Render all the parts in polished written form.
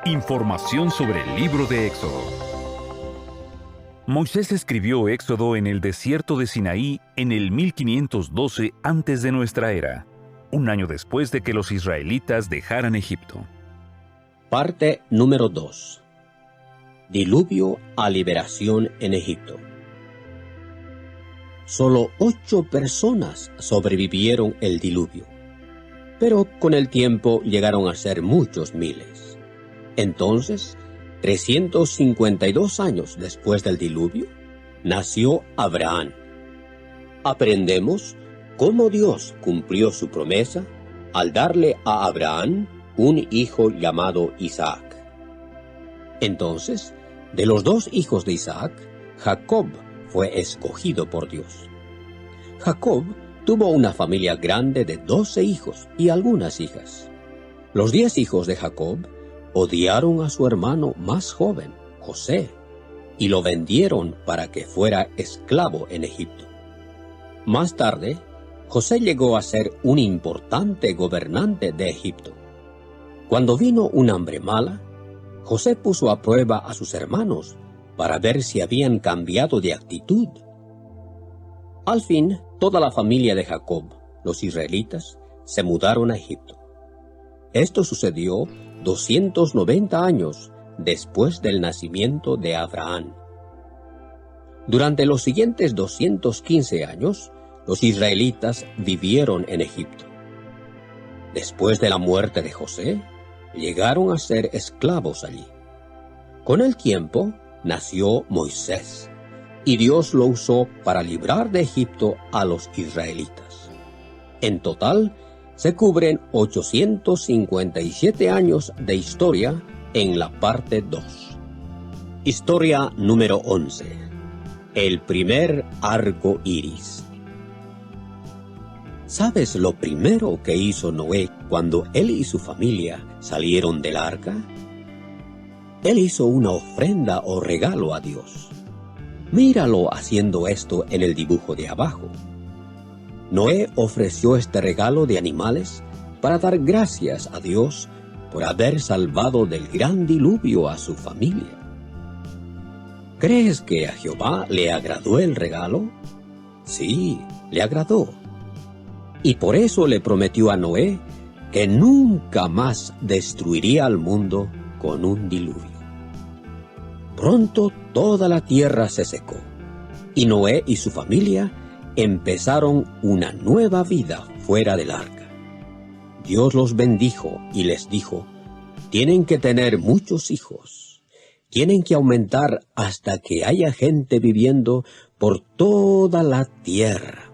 Información sobre el libro de Éxodo. Moisés escribió Éxodo en el desierto de Sinaí en el 1512 antes de nuestra era, un año después de que los israelitas dejaran Egipto. Parte número 2. Diluvio a liberación en Egipto. Solo 8 personas sobrevivieron el diluvio, pero con el tiempo llegaron a ser muchos miles. Entonces, 352 años después del diluvio, nació Abraham. Aprendemos cómo Dios cumplió su promesa al darle a Abraham un hijo llamado Isaac. Entonces, de los 2 hijos de Isaac, Jacob fue escogido por Dios. Jacob tuvo una familia grande de 12 hijos y algunas hijas. Los 10 hijos de Jacob odiaron a su hermano más joven, José, y lo vendieron para que fuera esclavo en Egipto. Más tarde, José llegó a ser un importante gobernante de Egipto. Cuando vino un hambre mala, José puso a prueba a sus hermanos para ver si habían cambiado de actitud. Al fin, toda la familia de Jacob, los israelitas, se mudaron a Egipto. Esto sucedió 290 años después del nacimiento de Abraham. Durante los siguientes 215 años, los israelitas vivieron en Egipto. Después de la muerte de José, llegaron a ser esclavos allí. Con el tiempo, nació Moisés, y Dios lo usó para librar de Egipto a los israelitas. En total, se cubren 857 años de historia en la parte 2. Historia número 11. El primer arco iris. ¿Sabes lo primero que hizo Noé cuando él y su familia salieron del arca? Él hizo una ofrenda o regalo a Dios. Míralo haciendo esto en el dibujo de abajo. Noé ofreció este regalo de animales para dar gracias a Dios por haber salvado del gran diluvio a su familia. ¿Crees que a Jehová le agradó el regalo? Sí, le agradó. Y por eso le prometió a Noé que nunca más destruiría al mundo con un diluvio. Pronto toda la tierra se secó, y Noé y su familia empezaron una nueva vida fuera del arca. Dios los bendijo y les dijo: tienen que tener muchos hijos, tienen que aumentar hasta que haya gente viviendo por toda la tierra.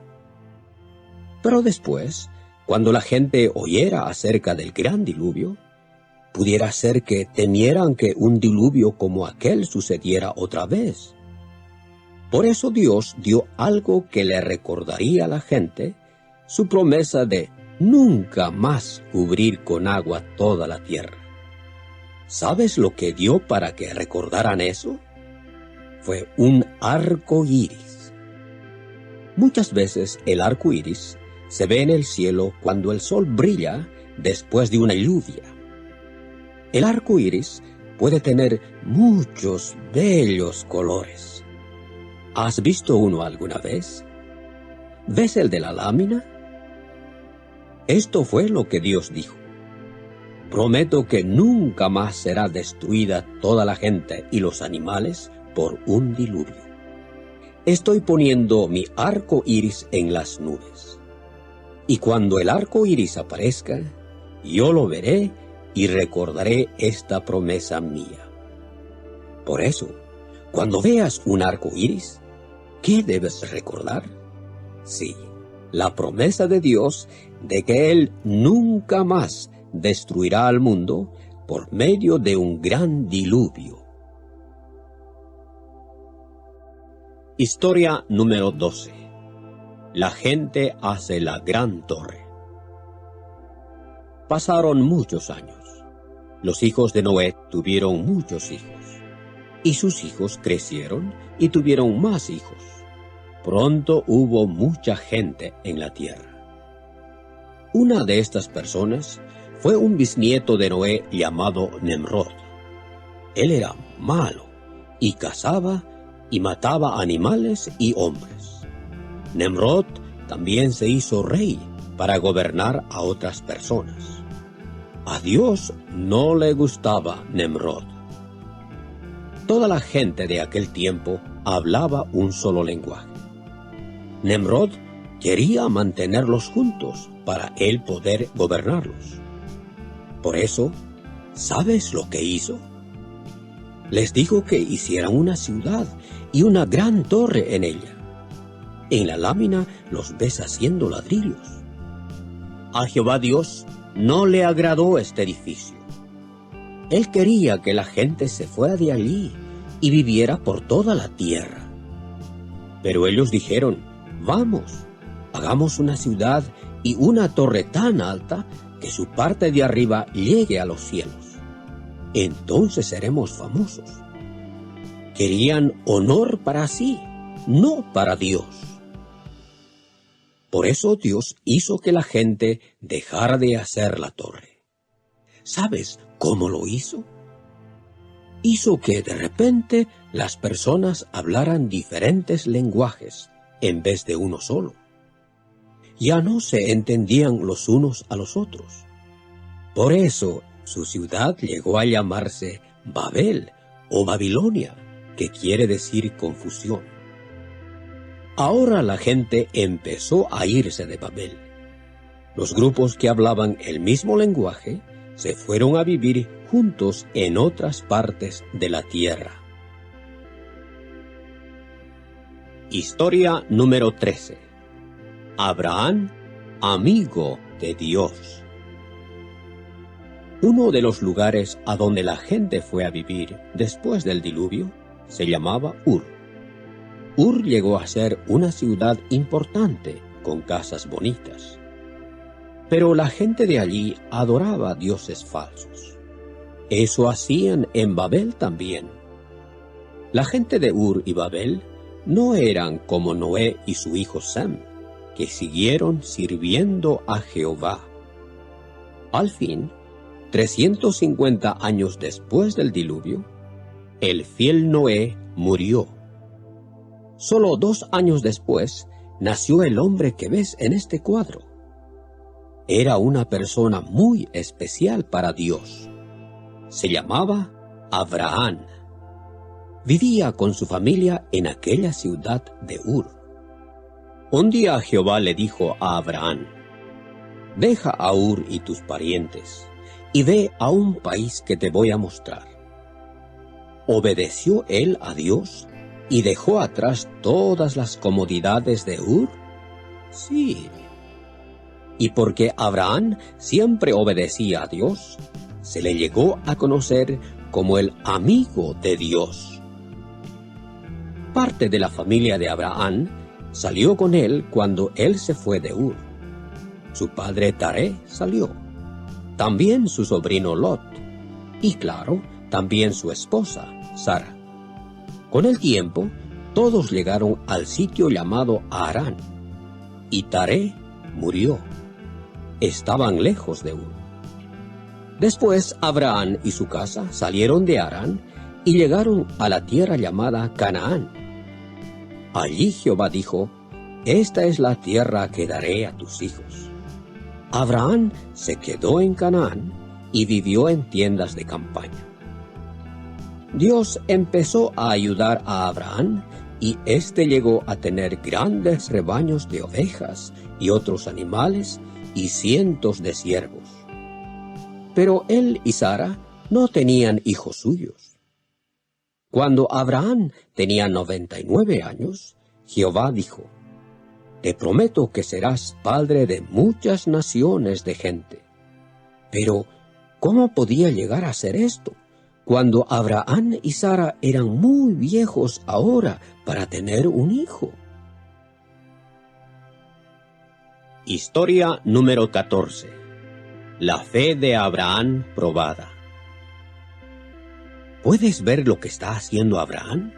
Pero después, cuando la gente oyera acerca del gran diluvio, pudiera ser que temieran que un diluvio como aquel sucediera otra vez. Por eso Dios dio algo que le recordaría a la gente su promesa de nunca más cubrir con agua toda la tierra. ¿Sabes lo que dio para que recordaran eso? Fue un arco iris. Muchas veces el arco iris se ve en el cielo cuando el sol brilla después de una lluvia. El arco iris puede tener muchos bellos colores. ¿Has visto uno alguna vez? ¿Ves el de la lámina? Esto fue lo que Dios dijo: prometo que nunca más será destruida toda la gente y los animales por un diluvio. Estoy poniendo mi arco iris en las nubes. Y cuando el arco iris aparezca, yo lo veré y recordaré esta promesa mía. Por eso, cuando veas un arco iris, ¿qué debes recordar? Sí, la promesa de Dios de que Él nunca más destruirá al mundo por medio de un gran diluvio. Historia número 12. La gente hace la gran torre. Pasaron muchos años. Los hijos de Noé tuvieron muchos hijos, y sus hijos crecieron y tuvieron más hijos. Pronto hubo mucha gente en la tierra. Una de estas personas fue un bisnieto de Noé llamado Nemrod, él era malo y cazaba y mataba animales y hombres. Nemrod también se hizo rey para gobernar a otras personas. A Dios no le gustaba Nemrod. Toda la gente de aquel tiempo hablaba un solo lenguaje. Nemrod quería mantenerlos juntos para él poder gobernarlos. Por eso, ¿sabes lo que hizo? Les dijo que hicieran una ciudad y una gran torre en ella. En la lámina los ves haciendo ladrillos. A Jehová Dios no le agradó este edificio. Él quería que la gente se fuera de allí y viviera por toda la tierra. Pero ellos dijeron, vamos, hagamos una ciudad y una torre tan alta que su parte de arriba llegue a los cielos. Entonces seremos famosos. Querían honor para sí, no para Dios. Por eso Dios hizo que la gente dejara de hacer la torre. ¿Sabes cómo lo hizo? Hizo que de repente las personas hablaran diferentes lenguajes en vez de uno solo. Ya no se entendían los unos a los otros. Por eso su ciudad llegó a llamarse Babel o Babilonia, que quiere decir confusión. Ahora la gente empezó a irse de Babel. Los grupos que hablaban el mismo lenguaje se fueron a vivir juntos en otras partes de la tierra. Historia número 13. Abraham, amigo de Dios. Uno de los lugares a donde la gente fue a vivir después del diluvio se llamaba Ur. Ur llegó a ser una ciudad importante con casas bonitas. Pero la gente de allí adoraba dioses falsos. Eso hacían en Babel también. La gente de Ur y Babel no eran como Noé y su hijo Sem, que siguieron sirviendo a Jehová. Al fin, 350 años después del diluvio, el fiel Noé murió. Solo 2 años después nació el hombre que ves en este cuadro. Era una persona muy especial para Dios. Se llamaba Abraham. Vivía con su familia en aquella ciudad de Ur. Un día Jehová le dijo a Abraham, «Deja a Ur y tus parientes, y ve a un país que te voy a mostrar». ¿Obedeció él a Dios y dejó atrás todas las comodidades de Ur? Sí. Y porque Abraham siempre obedecía a Dios, se le llegó a conocer como el amigo de Dios. Parte de la familia de Abraham salió con él cuando él se fue de Ur. Su padre Taré salió, también su sobrino Lot, y claro, también su esposa Sara. Con el tiempo, todos llegaron al sitio llamado Harán, y Taré murió. Estaban lejos de Ur. Después Abraham y su casa salieron de Harán y llegaron a la tierra llamada Canaán. Allí Jehová dijo, «Esta es la tierra que daré a tus hijos». Abraham se quedó en Canaán y vivió en tiendas de campaña. Dios empezó a ayudar a Abraham y éste llegó a tener grandes rebaños de ovejas y otros animales y cientos de siervos. Pero él y Sara no tenían hijos suyos. Cuando Abraham tenía 99 años, Jehová dijo, «Te prometo que serás padre de muchas naciones de gente». Pero, ¿cómo podía llegar a ser esto, cuando Abraham y Sara eran muy viejos ahora para tener un hijo? Historia número 14. La fe de Abraham probada. ¿Puedes ver lo que está haciendo Abraham?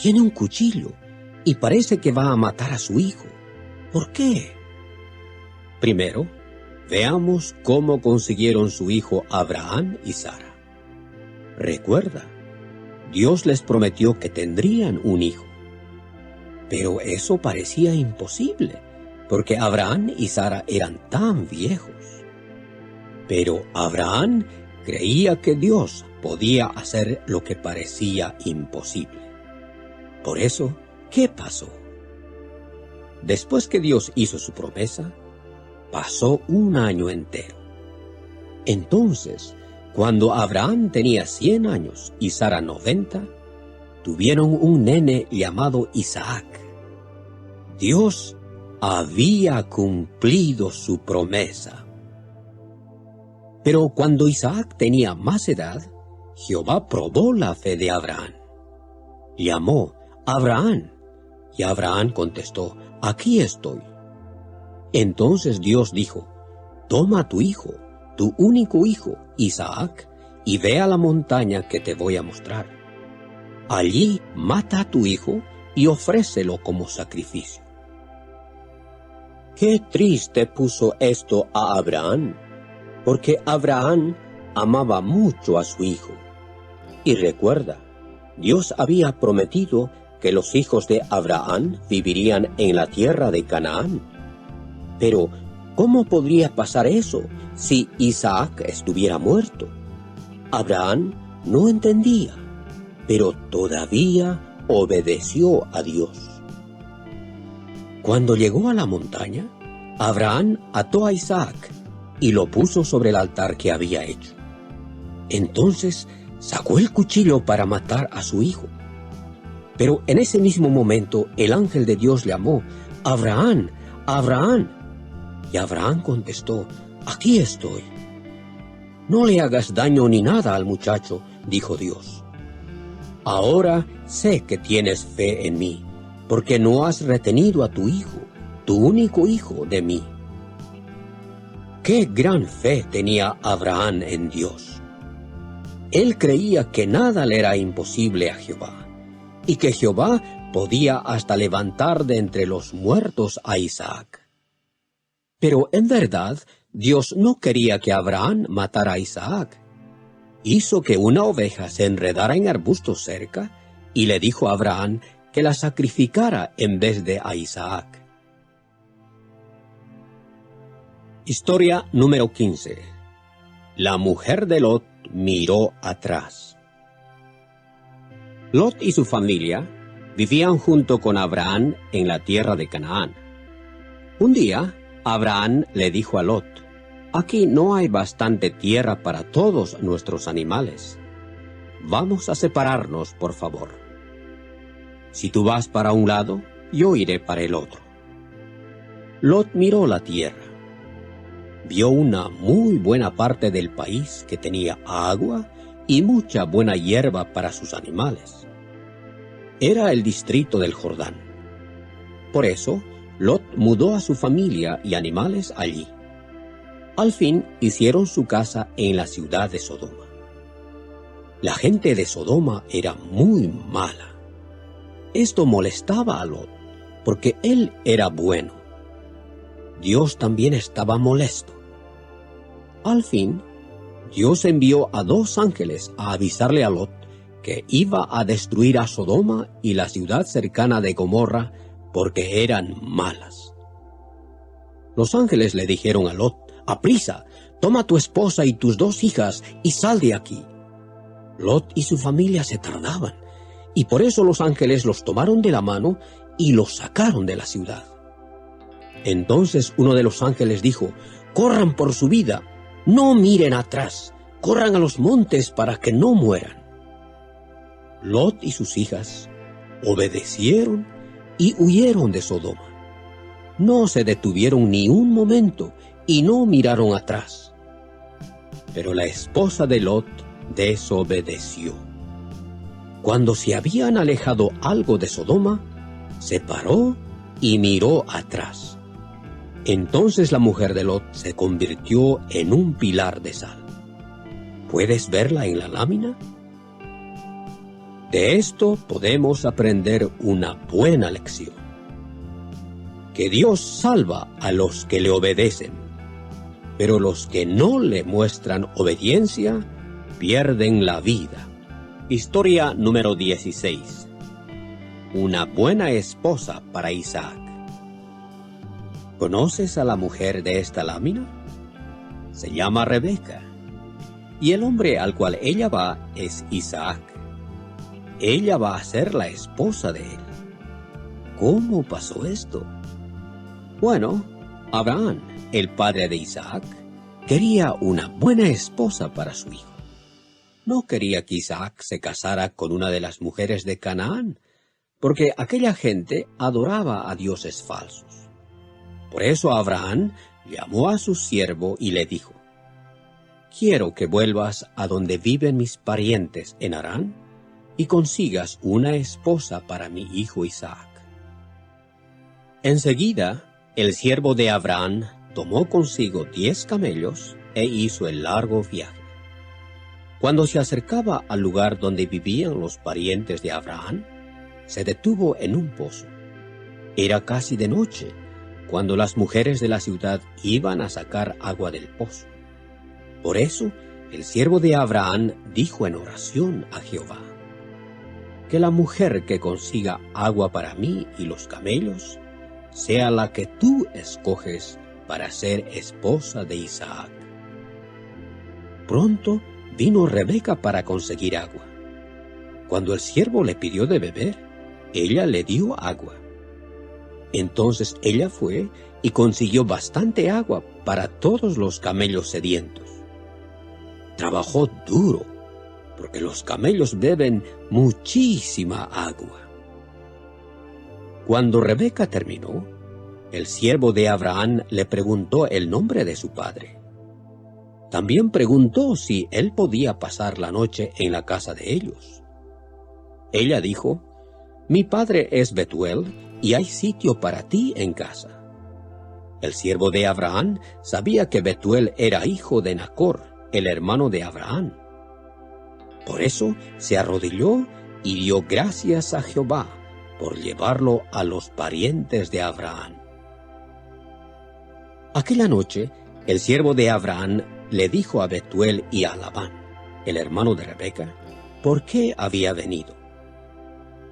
Tiene un cuchillo y parece que va a matar a su hijo. ¿Por qué? Primero, veamos cómo consiguieron su hijo Abraham y Sara. Recuerda, Dios les prometió que tendrían un hijo. Pero eso parecía imposible, porque Abraham y Sara eran tan viejos. Pero Abraham creía que Dios podía hacer lo que parecía imposible. Por eso, ¿qué pasó? Después que Dios hizo su promesa, pasó un año entero. Entonces, cuando Abraham tenía 100 años y Sara 90, tuvieron un nene llamado Isaac. Dios había cumplido su promesa. Pero cuando Isaac tenía más edad, Jehová probó la fe de Abraham. Llamó: Abraham. Y Abraham contestó: aquí estoy. Entonces Dios dijo: toma a tu hijo, tu único hijo, Isaac, y ve a la montaña que te voy a mostrar. Allí mata a tu hijo y ofrécelo como sacrificio. Qué triste puso esto a Abraham, porque Abraham amaba mucho a su hijo. Y recuerda, Dios había prometido que los hijos de Abraham vivirían en la tierra de Canaán. Pero, ¿cómo podría pasar eso si Isaac estuviera muerto? Abraham no entendía, pero todavía obedeció a Dios. Cuando llegó a la montaña, Abraham ató a Isaac y lo puso sobre el altar que había hecho. Entonces sacó el cuchillo para matar a su hijo. Pero en ese mismo momento el ángel de Dios llamó: Abraham, Abraham. Y Abraham contestó: aquí estoy. No le hagas daño ni nada al muchacho, dijo Dios. Ahora sé que tienes fe en mí, porque no has retenido a tu hijo, tu único hijo, de mí. Qué gran fe tenía Abraham en Dios. Él creía que nada le era imposible a Jehová, y que Jehová podía hasta levantar de entre los muertos a Isaac. Pero en verdad, Dios no quería que Abraham matara a Isaac. Hizo que una oveja se enredara en arbustos cerca y le dijo a Abraham que la sacrificara en vez de a Isaac. Historia número 15. La mujer de Lot miró atrás. Lot y su familia vivían junto con Abraham en la tierra de Canaán. Un día, Abraham le dijo a Lot: aquí no hay bastante tierra para todos nuestros animales. Vamos a separarnos, por favor. Si tú vas para un lado, yo iré para el otro. Lot miró la tierra. Vio una muy buena parte del país que tenía agua y mucha buena hierba para sus animales. Era el distrito del Jordán. Por eso, Lot mudó a su familia y animales allí. Al fin hicieron su casa en la ciudad de Sodoma. La gente de Sodoma era muy mala. Esto molestaba a Lot, porque él era bueno. Dios también estaba molesto. Al fin, Dios envió a 2 ángeles a avisarle a Lot que iba a destruir a Sodoma y la ciudad cercana de Gomorra, porque eran malas. Los ángeles le dijeron a Lot: aprisa, toma tu esposa y tus 2 hijas y sal de aquí. Lot y su familia se tardaban, y por eso los ángeles los tomaron de la mano y los sacaron de la ciudad. Entonces uno de los ángeles dijo: corran por su vida, no miren atrás, corran a los montes para que no mueran. Lot y sus hijas obedecieron y huyeron de Sodoma. No se detuvieron ni un momento y no miraron atrás. Pero la esposa de Lot desobedeció. Cuando se habían alejado algo de Sodoma, se paró y miró atrás. Entonces la mujer de Lot se convirtió en un pilar de sal. ¿Puedes verla en la lámina? De esto podemos aprender una buena lección: que Dios salva a los que le obedecen, pero los que no le muestran obediencia pierden la vida. Historia número 16. Una buena esposa para Isaac. ¿Conoces a la mujer de esta lámina? Se llama Rebeca, y el hombre al cual ella va es Isaac. Ella va a ser la esposa de él. ¿Cómo pasó esto? Bueno, Abraham, el padre de Isaac, quería una buena esposa para su hijo. No quería que Isaac se casara con una de las mujeres de Canaán, porque aquella gente adoraba a dioses falsos. Por eso Abraham llamó a su siervo y le dijo: «Quiero que vuelvas a donde viven mis parientes en Harán y consigas una esposa para mi hijo Isaac». Enseguida, el siervo de Abraham tomó consigo 10 camellos e hizo el largo viaje. Cuando se acercaba al lugar donde vivían los parientes de Abraham, se detuvo en un pozo. Era casi de noche, cuando las mujeres de la ciudad iban a sacar agua del pozo. Por eso, el siervo de Abraham dijo en oración a Jehová: «Que la mujer que consiga agua para mí y los camellos sea la que tú escoges para ser esposa de Isaac». Pronto vino Rebeca para conseguir agua. Cuando el siervo le pidió de beber, ella le dio agua. Entonces ella fue y consiguió bastante agua para todos los camellos sedientos. Trabajó duro, porque los camellos beben muchísima agua. Cuando Rebeca terminó, el siervo de Abraham le preguntó el nombre de su padre. También preguntó si él podía pasar la noche en la casa de ellos. Ella dijo: «Mi padre es Betuel, y hay sitio para ti en casa». El siervo de Abraham sabía que Betuel era hijo de Nacor, el hermano de Abraham. Por eso se arrodilló y dio gracias a Jehová por llevarlo a los parientes de Abraham. Aquella noche, el siervo de Abraham le dijo a Betuel y a Labán, el hermano de Rebeca, por qué había venido.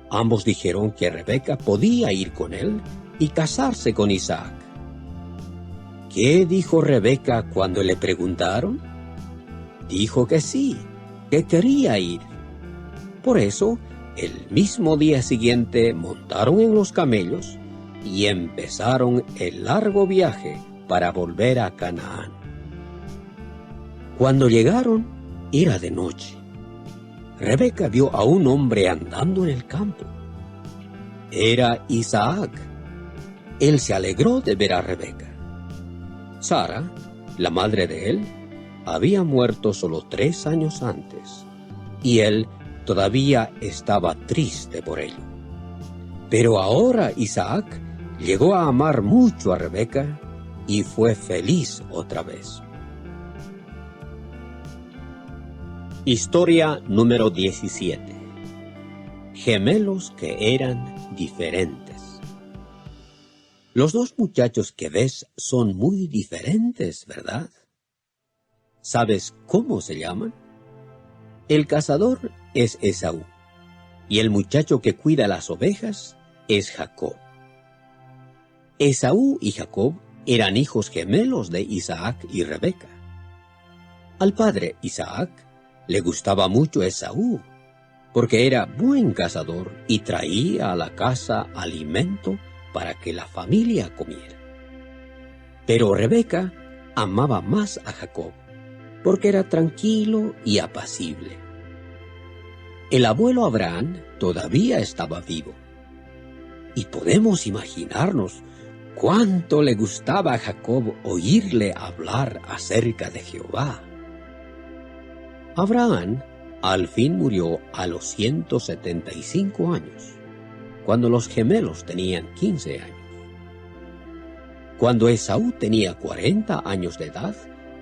Ambos dijeron que Rebeca podía ir con él y casarse con Isaac. ¿Qué dijo Rebeca cuando le preguntaron? Dijo que sí, que quería ir. Por eso, el mismo día siguiente montaron en los camellos y empezaron el largo viaje para volver a Canaán. Cuando llegaron, era de noche. Rebeca vio a un hombre andando en el campo. Era Isaac. Él se alegró de ver a Rebeca. Sara, la madre de él, había muerto solo 3 años antes, y él todavía estaba triste por ello. Pero ahora Isaac llegó a amar mucho a Rebeca y fue feliz otra vez. Historia número 17. Gemelos que eran diferentes. Los 2 muchachos que ves son muy diferentes, ¿verdad? ¿Sabes cómo se llaman? El cazador es Esaú, y el muchacho que cuida las ovejas es Jacob. Esaú y Jacob eran hijos gemelos de Isaac y Rebeca. Al padre Isaac le gustaba mucho Esaú, porque era buen cazador y traía a la casa alimento para que la familia comiera. Pero Rebeca amaba más a Jacob, porque era tranquilo y apacible. El abuelo Abraham todavía estaba vivo, y podemos imaginarnos cuánto le gustaba a Jacob oírle hablar acerca de Jehová. Abraham al fin murió a los 175 años, cuando los gemelos tenían 15 años. Cuando Esaú tenía 40 años de edad,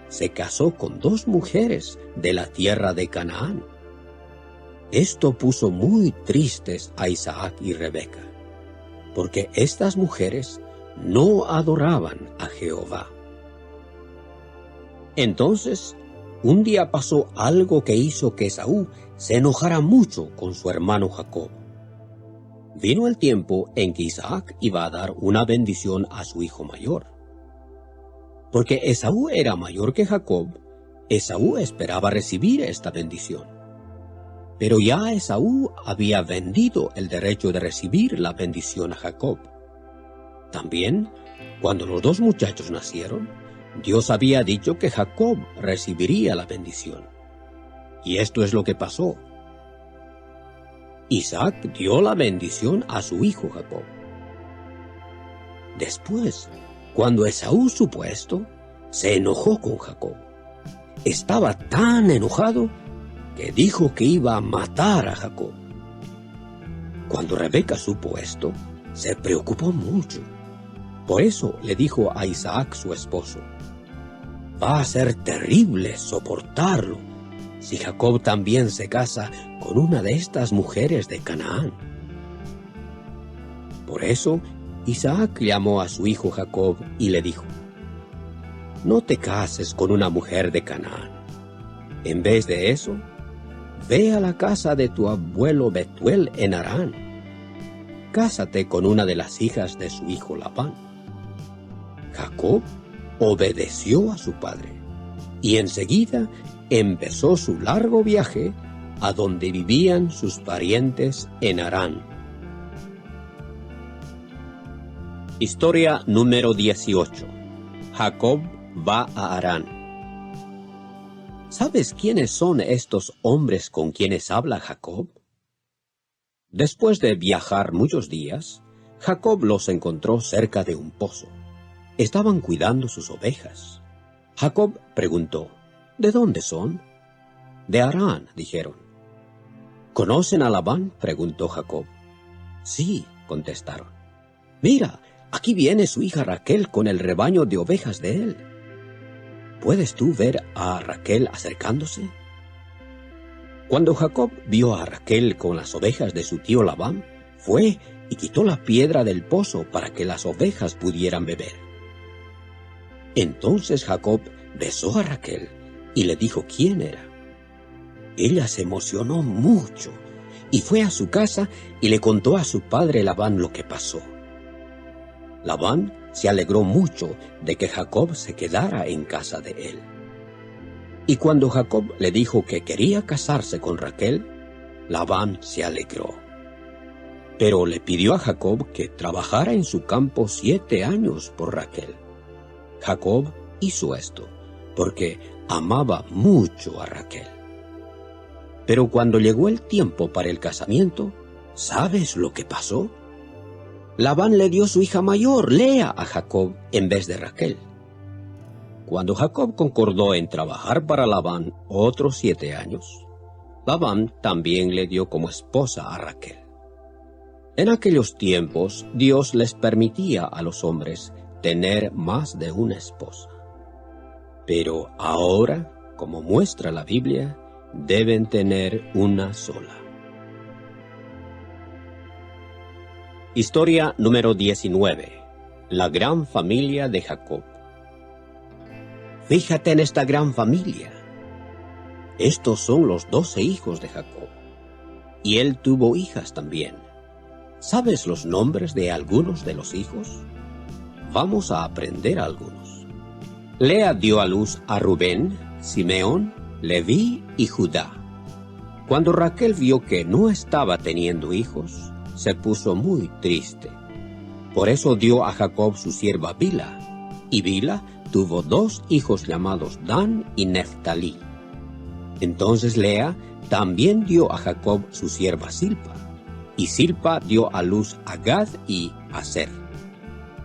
se casó con 2 mujeres de la tierra de Canaán. Esto puso muy tristes a Isaac y Rebeca, porque estas mujeres no adoraban a Jehová. Entonces un día pasó algo que hizo que Esaú se enojara mucho con su hermano Jacob. Vino el tiempo en que Isaac iba a dar una bendición a su hijo mayor. Porque Esaú era mayor que Jacob, Esaú esperaba recibir esta bendición. Pero ya Esaú había vendido el derecho de recibir la bendición a Jacob. También, cuando los dos muchachos nacieron, Dios había dicho que Jacob recibiría la bendición. Y esto es lo que pasó. Isaac dio la bendición a su hijo Jacob. Después, cuando Esaú supo esto, se enojó con Jacob. Estaba tan enojado que dijo que iba a matar a Jacob. Cuando Rebeca supo esto, se preocupó mucho. Por eso le dijo a Isaac, su esposo: «Va a ser terrible soportarlo si Jacob también se casa con una de estas mujeres de Canaán». Por eso Isaac llamó a su hijo Jacob y le dijo: «No te cases con una mujer de Canaán. En vez de eso, ve a la casa de tu abuelo Betuel en Harán. Cásate con una de las hijas de su hijo Labán». Jacob obedeció a su padre y enseguida empezó su largo viaje a donde vivían sus parientes en Harán. Historia número 18. Jacob va a Harán. ¿Sabes quiénes son estos hombres con quienes habla Jacob? Después de viajar muchos días, Jacob los encontró cerca de un pozo. Estaban cuidando sus ovejas. Jacob preguntó: «¿De dónde son?». «De Harán», dijeron. «¿Conocen a Labán?», preguntó Jacob. «Sí», contestaron. «Mira, aquí viene su hija Raquel con el rebaño de ovejas de él. ¿Puedes tú ver a Raquel acercándose?». Cuando Jacob vio a Raquel con las ovejas de su tío Labán, fue y quitó la piedra del pozo para que las ovejas pudieran beber. Entonces Jacob besó a Raquel y le dijo quién era. Ella se emocionó mucho y fue a su casa y le contó a su padre Labán lo que pasó. Labán se alegró mucho de que Jacob se quedara en casa de él. Y cuando Jacob le dijo que quería casarse con Raquel, Labán se alegró. Pero le pidió a Jacob que trabajara en su campo 7 años por Raquel. Jacob hizo esto porque amaba mucho a Raquel. Pero cuando llegó el tiempo para el casamiento, ¿sabes lo que pasó? Labán le dio su hija mayor, Lea, a Jacob en vez de Raquel. Cuando Jacob concordó en trabajar para Labán otros 7 años, Labán también le dio como esposa a Raquel. En aquellos tiempos, Dios les permitía a los hombres tener más de una esposa. Pero ahora, como muestra la Biblia, deben tener una sola. Historia número 19. La gran familia de Jacob. Fíjate en esta gran familia. Estos son los 12 hijos de Jacob. Y él tuvo hijas también. ¿Sabes los nombres de algunos de los hijos? Vamos a aprender algunos. Lea dio a luz a Rubén, Simeón, Leví y Judá. Cuando Raquel vio que no estaba teniendo hijos, se puso muy triste. Por eso dio a Jacob su sierva Bilha, y Bilha tuvo 2 hijos llamados Dan y Neftalí. Entonces Lea también dio a Jacob su sierva Silpa, y Silpa dio a luz a Gad y Aser.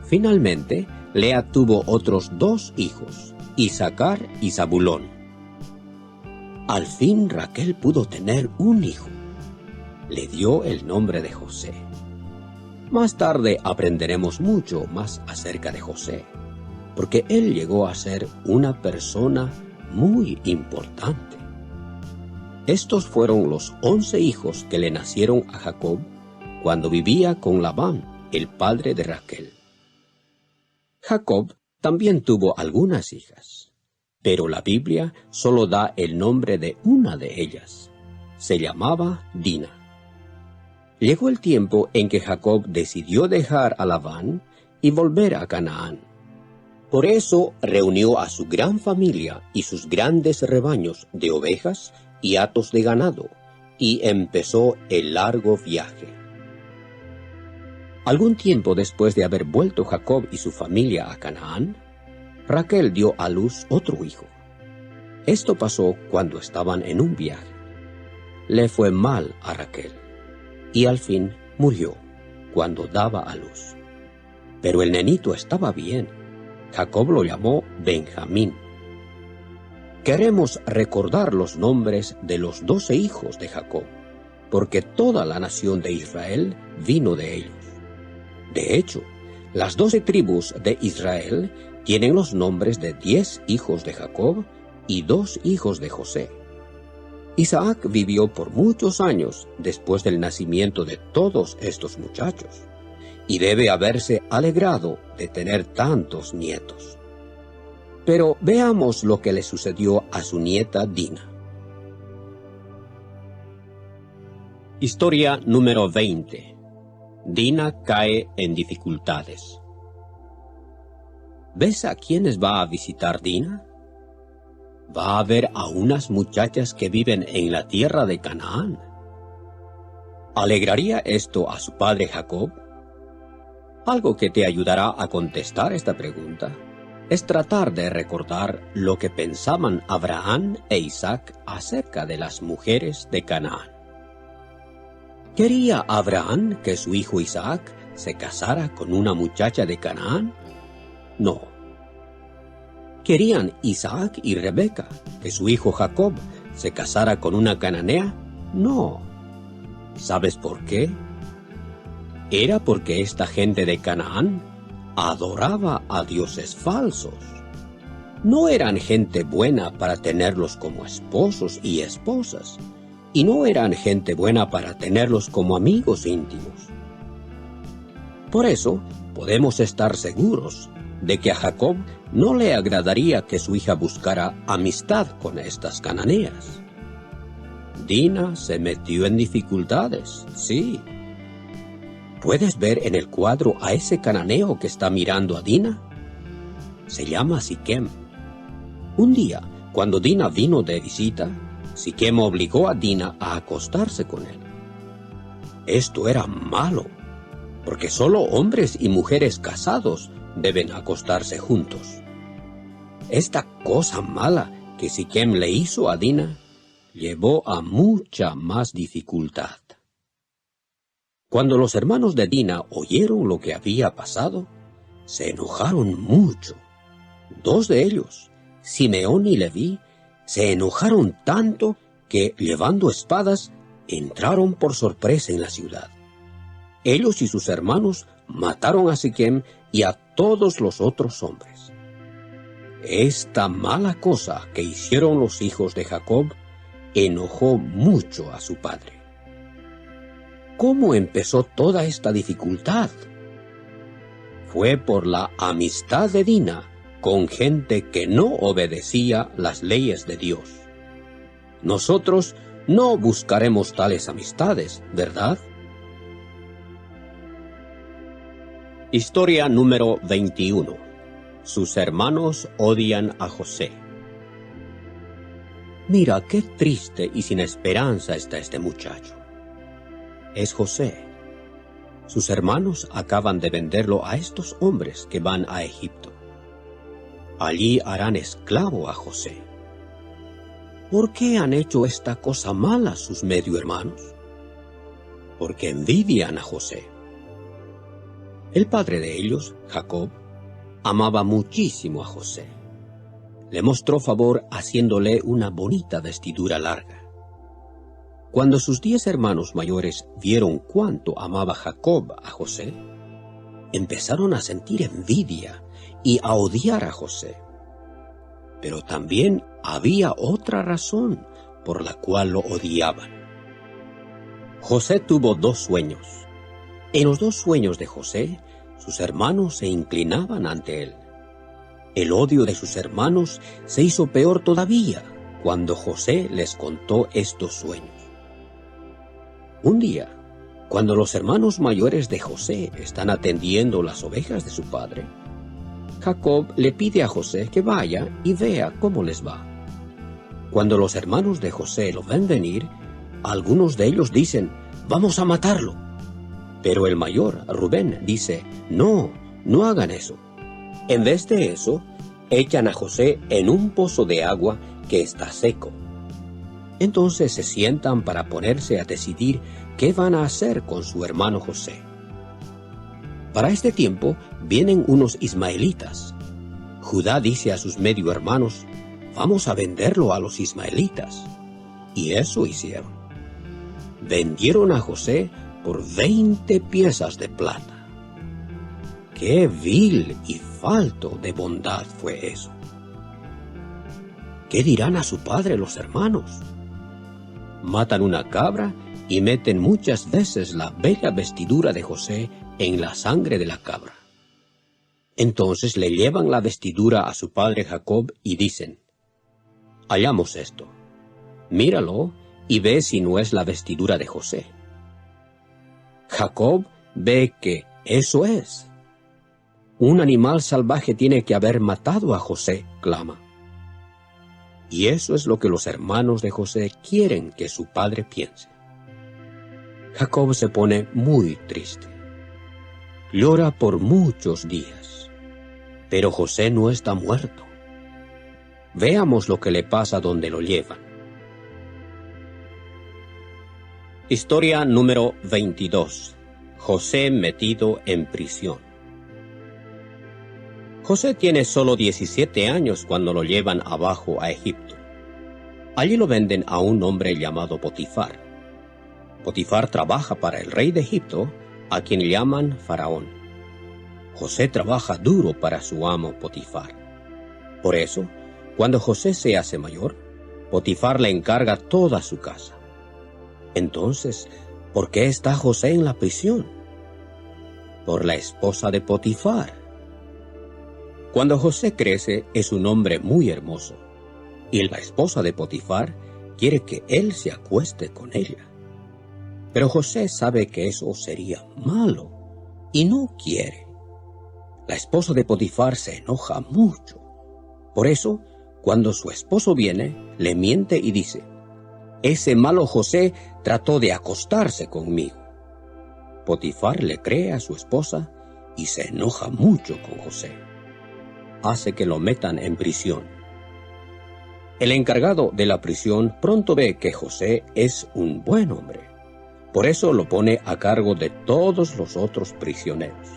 Finalmente, Lea tuvo otros 2 hijos, Isacar y Zabulón. Al fin Raquel pudo tener un hijo. Le dio el nombre de José. Más tarde aprenderemos mucho más acerca de José, porque él llegó a ser una persona muy importante. Estos fueron los 11 hijos que le nacieron a Jacob cuando vivía con Labán, el padre de Raquel. Jacob también tuvo algunas hijas. pero la Biblia solo da el nombre de una de ellas. Se llamaba Dina. Llegó el tiempo en que Jacob decidió dejar a Labán y volver a Canaán. Por eso reunió a su gran familia y sus grandes rebaños de ovejas y hatos de ganado, y empezó el largo viaje. Algún tiempo después de haber vuelto Jacob y su familia a Canaán, Raquel dio a luz otro hijo. Esto pasó cuando estaban en un viaje. Le fue mal a Raquel, y al fin murió cuando daba a luz. Pero el nenito estaba bien. Jacob lo llamó Benjamín. Queremos recordar los nombres de los 12 hijos de Jacob, porque toda la nación de Israel vino de ellos. De hecho, las 12 tribus de Israel tienen los nombres de 10 hijos de Jacob y 2 hijos de José. Isaac vivió por muchos años después del nacimiento de todos estos muchachos, y debe haberse alegrado de tener tantos nietos. Pero veamos lo que le sucedió a su nieta Dina. Historia número 20. Dina cae en dificultades. ¿Ves a quiénes va a visitar Dina? Va a ver a unas muchachas que viven en la tierra de Canaán. ¿Alegraría esto a su padre Jacob? Algo que te ayudará a contestar esta pregunta es tratar de recordar lo que pensaban Abraham e Isaac acerca de las mujeres de Canaán. ¿Quería Abraham que su hijo Isaac se casara con una muchacha de Canaán? No. ¿Querían Isaac y Rebeca que su hijo Jacob se casara con una cananea? No. ¿Sabes por qué? Era porque esta gente de Canaán adoraba a dioses falsos. No eran gente buena para tenerlos como esposos y esposas, y no eran gente buena para tenerlos como amigos íntimos. Por eso, podemos estar seguros de que a Jacob no le agradaría que su hija buscara amistad con estas cananeas. Dina se metió en dificultades, sí. ¿Puedes ver en el cuadro a ese cananeo que está mirando a Dina? Se llama Siquem. Un día, cuando Dina vino de visita, Siquem obligó a Dina a acostarse con él. Esto era malo, porque solo hombres y mujeres casados deben acostarse juntos. Esta cosa mala que Siquem le hizo a Dina llevó a mucha más dificultad. Cuando los hermanos de Dina oyeron lo que había pasado, se enojaron mucho. 2 de ellos, Simeón y Leví, se enojaron tanto que, llevando espadas, entraron por sorpresa en la ciudad. Ellos y sus hermanos mataron a Siquem y a todos los otros hombres. Esta mala cosa que hicieron los hijos de Jacob enojó mucho a su padre. ¿Cómo empezó toda esta dificultad? Fue por la amistad de Dina con gente que no obedecía las leyes de Dios. Nosotros no buscaremos tales amistades, ¿verdad? Historia número 21. Sus hermanos odian a José. Mira qué triste y sin esperanza está este muchacho. Es José. Sus hermanos acaban de venderlo a estos hombres que van a Egipto. Allí harán esclavo a José. ¿Por qué han hecho esta cosa mala sus medio hermanos? Porque envidian a José. El padre de ellos, Jacob, amaba muchísimo a José. Le mostró favor haciéndole una bonita vestidura larga. Cuando sus 10 hermanos mayores vieron cuánto amaba Jacob a José, empezaron a sentir envidia y a odiar a José. Pero también había otra razón por la cual lo odiaban. José tuvo 2 sueños. En los 2 sueños de José, sus hermanos se inclinaban ante él. El odio de sus hermanos se hizo peor todavía cuando José les contó estos sueños. Un día, cuando los hermanos mayores de José están atendiendo las ovejas de su padre, Jacob le pide a José que vaya y vea cómo les va. Cuando los hermanos de José lo ven venir, algunos de ellos dicen: «Vamos a matarlo». Pero el mayor, Rubén, dice: «No, no hagan eso». En vez de eso, echan a José en un pozo de agua que está seco. Entonces se sientan para ponerse a decidir qué van a hacer con su hermano José. Para este tiempo vienen unos ismaelitas. Judá dice a sus medio hermanos: «Vamos a venderlo a los ismaelitas». Y eso hicieron. Vendieron a José por 20 piezas de plata. ¡Qué vil y falto de bondad fue eso! ¿Qué dirán a su padre los hermanos? Matan una cabra y meten muchas veces la bella vestidura de José en la sangre de la cabra. Entonces le llevan la vestidura a su padre Jacob y dicen: «Hallamos esto. Míralo y ve si no es la vestidura de José». Jacob ve que eso es. «Un animal salvaje tiene que haber matado a José», clama. Y eso es lo que los hermanos de José quieren que su padre piense. Jacob se pone muy triste. Llora por muchos días. Pero José no está muerto. Veamos lo que le pasa donde lo llevan. Historia número 22. José metido en prisión. José tiene solo 17 años cuando lo llevan abajo a Egipto. Allí lo venden a un hombre llamado Potifar. Potifar trabaja para el rey de Egipto, a quien llaman Faraón. José trabaja duro para su amo Potifar. Por eso, cuando José se hace mayor, Potifar le encarga toda su casa. Entonces, ¿por qué está José en la prisión? Por la esposa de Potifar. Cuando José crece, es un hombre muy hermoso, y la esposa de Potifar quiere que él se acueste con ella. Pero José sabe que eso sería malo, y no quiere. La esposa de Potifar se enoja mucho. Por eso, cuando su esposo viene, le miente y dice: «Ese malo José trató de acostarse conmigo». Potifar le cree a su esposa y se enoja mucho con José. Hace que lo metan en prisión. El encargado de la prisión pronto ve que José es un buen hombre. Por eso lo pone a cargo de todos los otros prisioneros.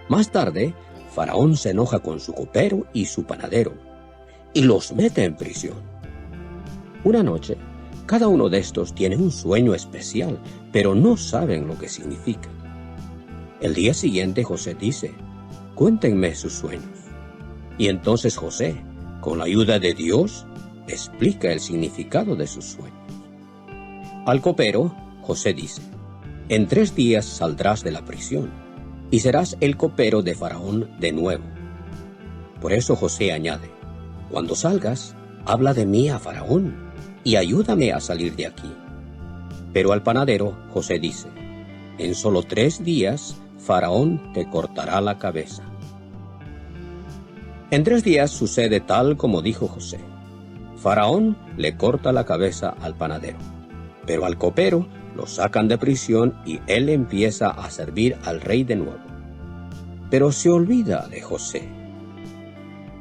Más tarde, Faraón se enoja con su copero y su panadero, y los mete en prisión. Una noche, cada uno de estos tiene un sueño especial, pero no saben lo que significa. El día siguiente José dice: «Cuéntenme sus sueños». Y entonces José, con la ayuda de Dios, explica el significado de sus sueños. Al copero, José dice: «En 3 días saldrás de la prisión, y serás el copero de Faraón de nuevo». Por eso José añade: «Cuando salgas, habla de mí a Faraón, y ayúdame a salir de aquí». Pero al panadero, José dice: «En solo 3 días, Faraón te cortará la cabeza». En 3 días sucede tal como dijo José. Faraón le corta la cabeza al panadero, pero al copero lo sacan de prisión y él empieza a servir al rey de nuevo. Pero se olvida de José.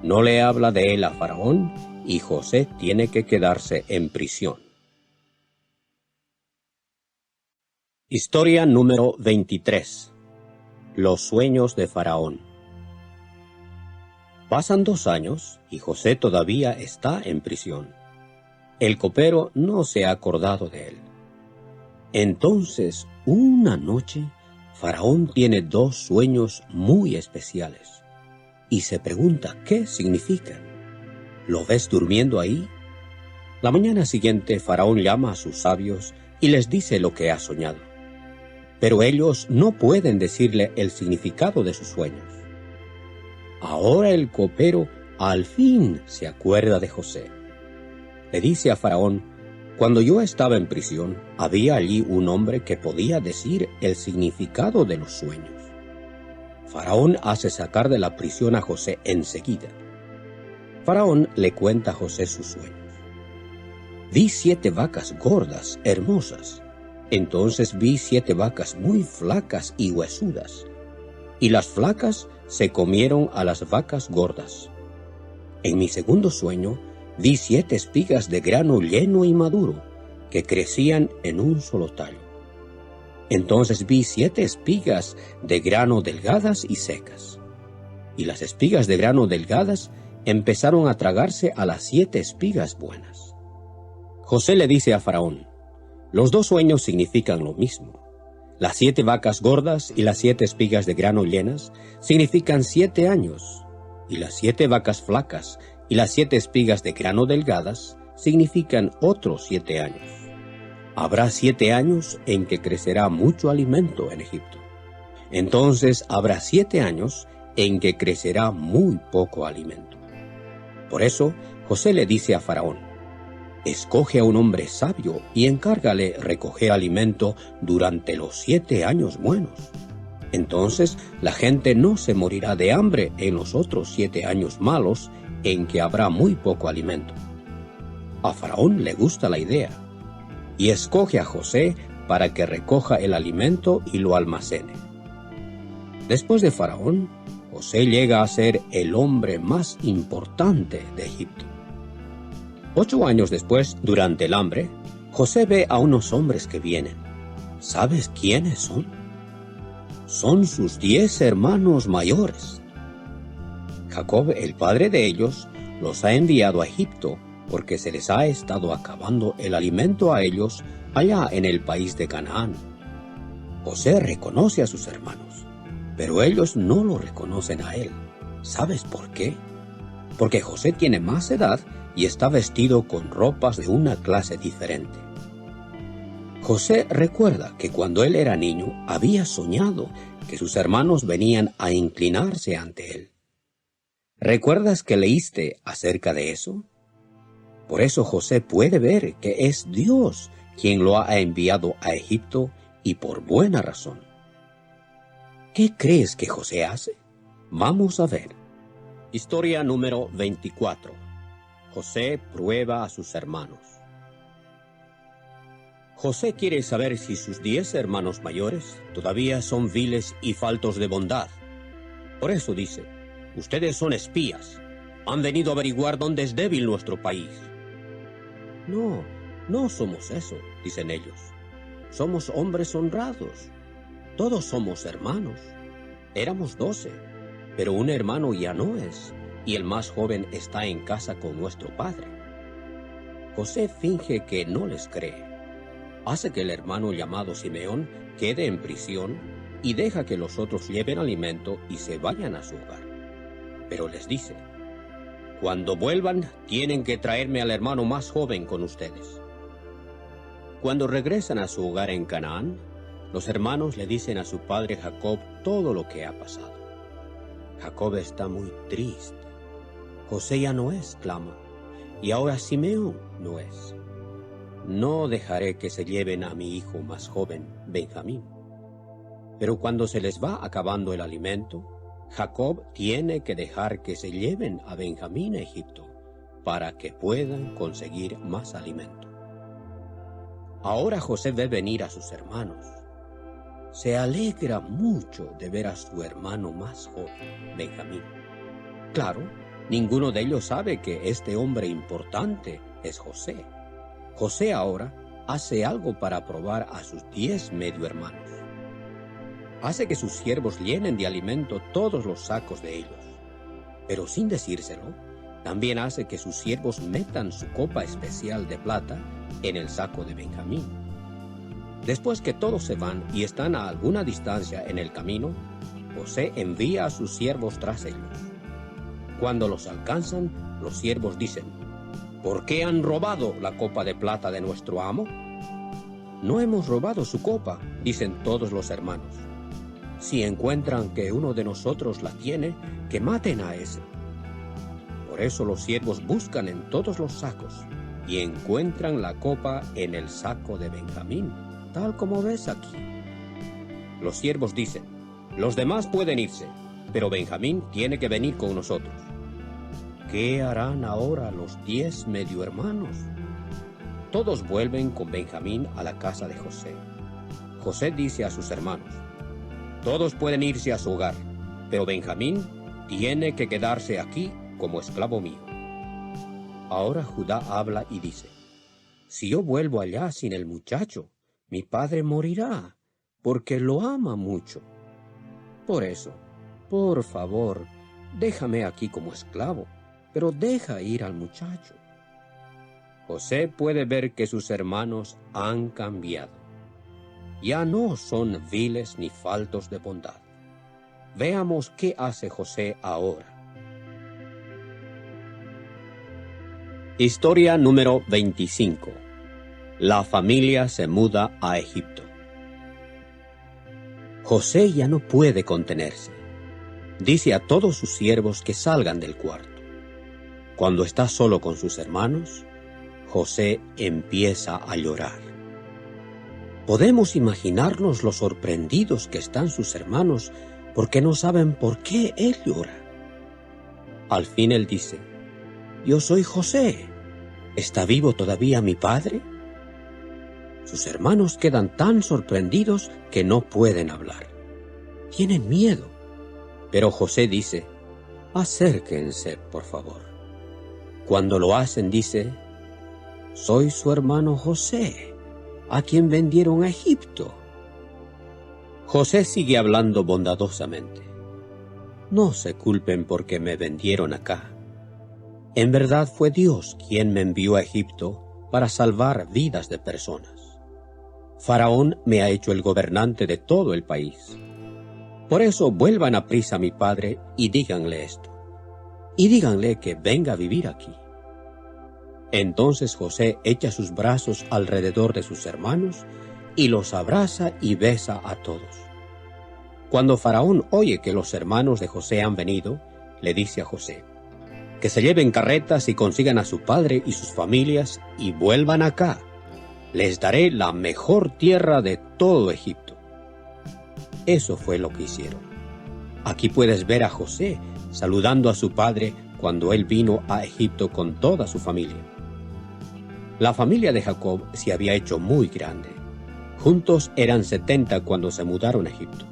No le habla de él a Faraón y José tiene que quedarse en prisión. Historia número 23. Los sueños de Faraón. Pasan 2 años y José todavía está en prisión. El copero no se ha acordado de él. Entonces, una noche, Faraón tiene 2 sueños muy especiales y se pregunta qué significan. ¿Lo ves durmiendo ahí? La mañana siguiente, Faraón llama a sus sabios y les dice lo que ha soñado. Pero ellos no pueden decirle el significado de sus sueños. Ahora el copero al fin se acuerda de José. Le dice a Faraón: cuando yo estaba en prisión, había allí un hombre que podía decir el significado de los sueños. Faraón hace sacar de la prisión a José enseguida. Faraón le cuenta a José sus sueños. Vi 7 vacas gordas, hermosas. Entonces vi 7 vacas muy flacas y huesudas, y las flacas se comieron a las vacas gordas. En mi segundo sueño vi 7 espigas de grano lleno y maduro, que crecían en un solo tallo. Entonces vi 7 espigas de grano delgadas y secas, y las espigas de grano delgadas empezaron a tragarse a las 7 espigas buenas. José le dice a Faraón: los 2 sueños significan lo mismo. Las 7 vacas gordas y las 7 espigas de grano llenas significan 7 años, y las 7 vacas flacas y las 7 espigas de grano delgadas significan otros 7 años. Habrá 7 años en que crecerá mucho alimento en Egipto. Entonces habrá 7 años en que crecerá muy poco alimento. Por eso José le dice a Faraón: escoge a un hombre sabio y encárgale recoger alimento durante los 7 años buenos. Entonces la gente no se morirá de hambre en los otros 7 años malos en que habrá muy poco alimento. A Faraón le gusta la idea y escoge a José para que recoja el alimento y lo almacene. Después de Faraón, José llega a ser el hombre más importante de Egipto. 8 años después, durante el hambre, José ve a unos hombres que vienen. ¿Sabes quiénes son? Son sus 10 hermanos mayores. Jacob, el padre de ellos, los ha enviado a Egipto porque se les ha estado acabando el alimento a ellos allá en el país de Canaán. José reconoce a sus hermanos, pero ellos no lo reconocen a él. ¿Sabes por qué? Porque José tiene más edad y está vestido con ropas de una clase diferente. José recuerda que cuando él era niño había soñado que sus hermanos venían a inclinarse ante él. ¿Recuerdas que leíste acerca de eso? Por eso José puede ver que es Dios quien lo ha enviado a Egipto, y por buena razón. ¿Qué crees que José hace? Vamos a ver. Historia número 24. José prueba a sus hermanos. José quiere saber si sus 10 hermanos mayores todavía son viles y faltos de bondad. Por eso dice: ustedes son espías. Han venido a averiguar dónde es débil nuestro país. No somos eso, dicen ellos. Somos hombres honrados. Todos somos hermanos. Éramos 12, pero un hermano ya no es, y el más joven está en casa con nuestro padre. José finge que no les cree. Hace que el hermano llamado Simeón quede en prisión y deja que los otros lleven alimento y se vayan a su hogar. Pero les dice: cuando vuelvan, tienen que traerme al hermano más joven con ustedes. Cuando regresan a su hogar en Canaán, los hermanos le dicen a su padre Jacob todo lo que ha pasado. Jacob está muy triste. José ya no es, clama, y ahora Simeón no es. No dejaré que se lleven a mi hijo más joven, Benjamín. Pero cuando se les va acabando el alimento, Jacob tiene que dejar que se lleven a Benjamín a Egipto para que puedan conseguir más alimento. Ahora José ve venir a sus hermanos. Se alegra mucho de ver a su hermano más joven, Benjamín. Claro, ninguno de ellos sabe que este hombre importante es José. José ahora hace algo para probar a sus 10 medio hermanos. Hace que sus siervos llenen de alimento todos los sacos de ellos. Pero sin decírselo, también hace que sus siervos metan su copa especial de plata en el saco de Benjamín. Después que todos se van y están a alguna distancia en el camino, José envía a sus siervos tras ellos. Cuando los alcanzan, los siervos dicen: ¿por qué han robado la copa de plata de nuestro amo? No hemos robado su copa, dicen todos los hermanos. Si encuentran que uno de nosotros la tiene, que maten a ese. Por eso los siervos buscan en todos los sacos y encuentran la copa en el saco de Benjamín, tal como ves aquí. Los siervos dicen: los demás pueden irse, pero Benjamín tiene que venir con nosotros. ¿Qué harán ahora los 10 medio hermanos? Todos vuelven con Benjamín a la casa de José. José dice a sus hermanos: todos pueden irse a su hogar, pero Benjamín tiene que quedarse aquí como esclavo mío. Ahora Judá habla y dice: si yo vuelvo allá sin el muchacho, mi padre morirá, porque lo ama mucho. Por eso, por favor, déjame aquí como esclavo, pero deja ir al muchacho. José puede ver que sus hermanos han cambiado. Ya no son viles ni faltos de bondad. Veamos qué hace José ahora. Historia número 25. La familia se muda a Egipto. José ya no puede contenerse. Dice a todos sus siervos que salgan del cuarto. Cuando está solo con sus hermanos, José empieza a llorar. Podemos imaginarnos lo sorprendidos que están sus hermanos porque no saben por qué él llora. Al fin él dice: yo soy José. ¿Está vivo todavía mi padre? Sus hermanos quedan tan sorprendidos que no pueden hablar. Tienen miedo. Pero José dice: acérquense, por favor. Cuando lo hacen, dice: soy su hermano José, a quien vendieron a Egipto. José sigue hablando bondadosamente: no se culpen porque me vendieron acá. En verdad fue Dios quien me envió a Egipto para salvar vidas de personas. Faraón me ha hecho el gobernante de todo el país. Por eso vuelvan a prisa a mi padre y díganle esto. Y díganle que venga a vivir aquí. Entonces José echa sus brazos alrededor de sus hermanos y los abraza y besa a todos. Cuando Faraón oye que los hermanos de José han venido, le dice a José que se lleven carretas y consigan a su padre y sus familias y vuelvan acá. Les daré la mejor tierra de todo Egipto. Eso fue lo que hicieron. Aquí puedes ver a José saludando a su padre cuando él vino a Egipto con toda su familia. La familia de Jacob se había hecho muy grande. Juntos eran 70 cuando se mudaron a Egipto,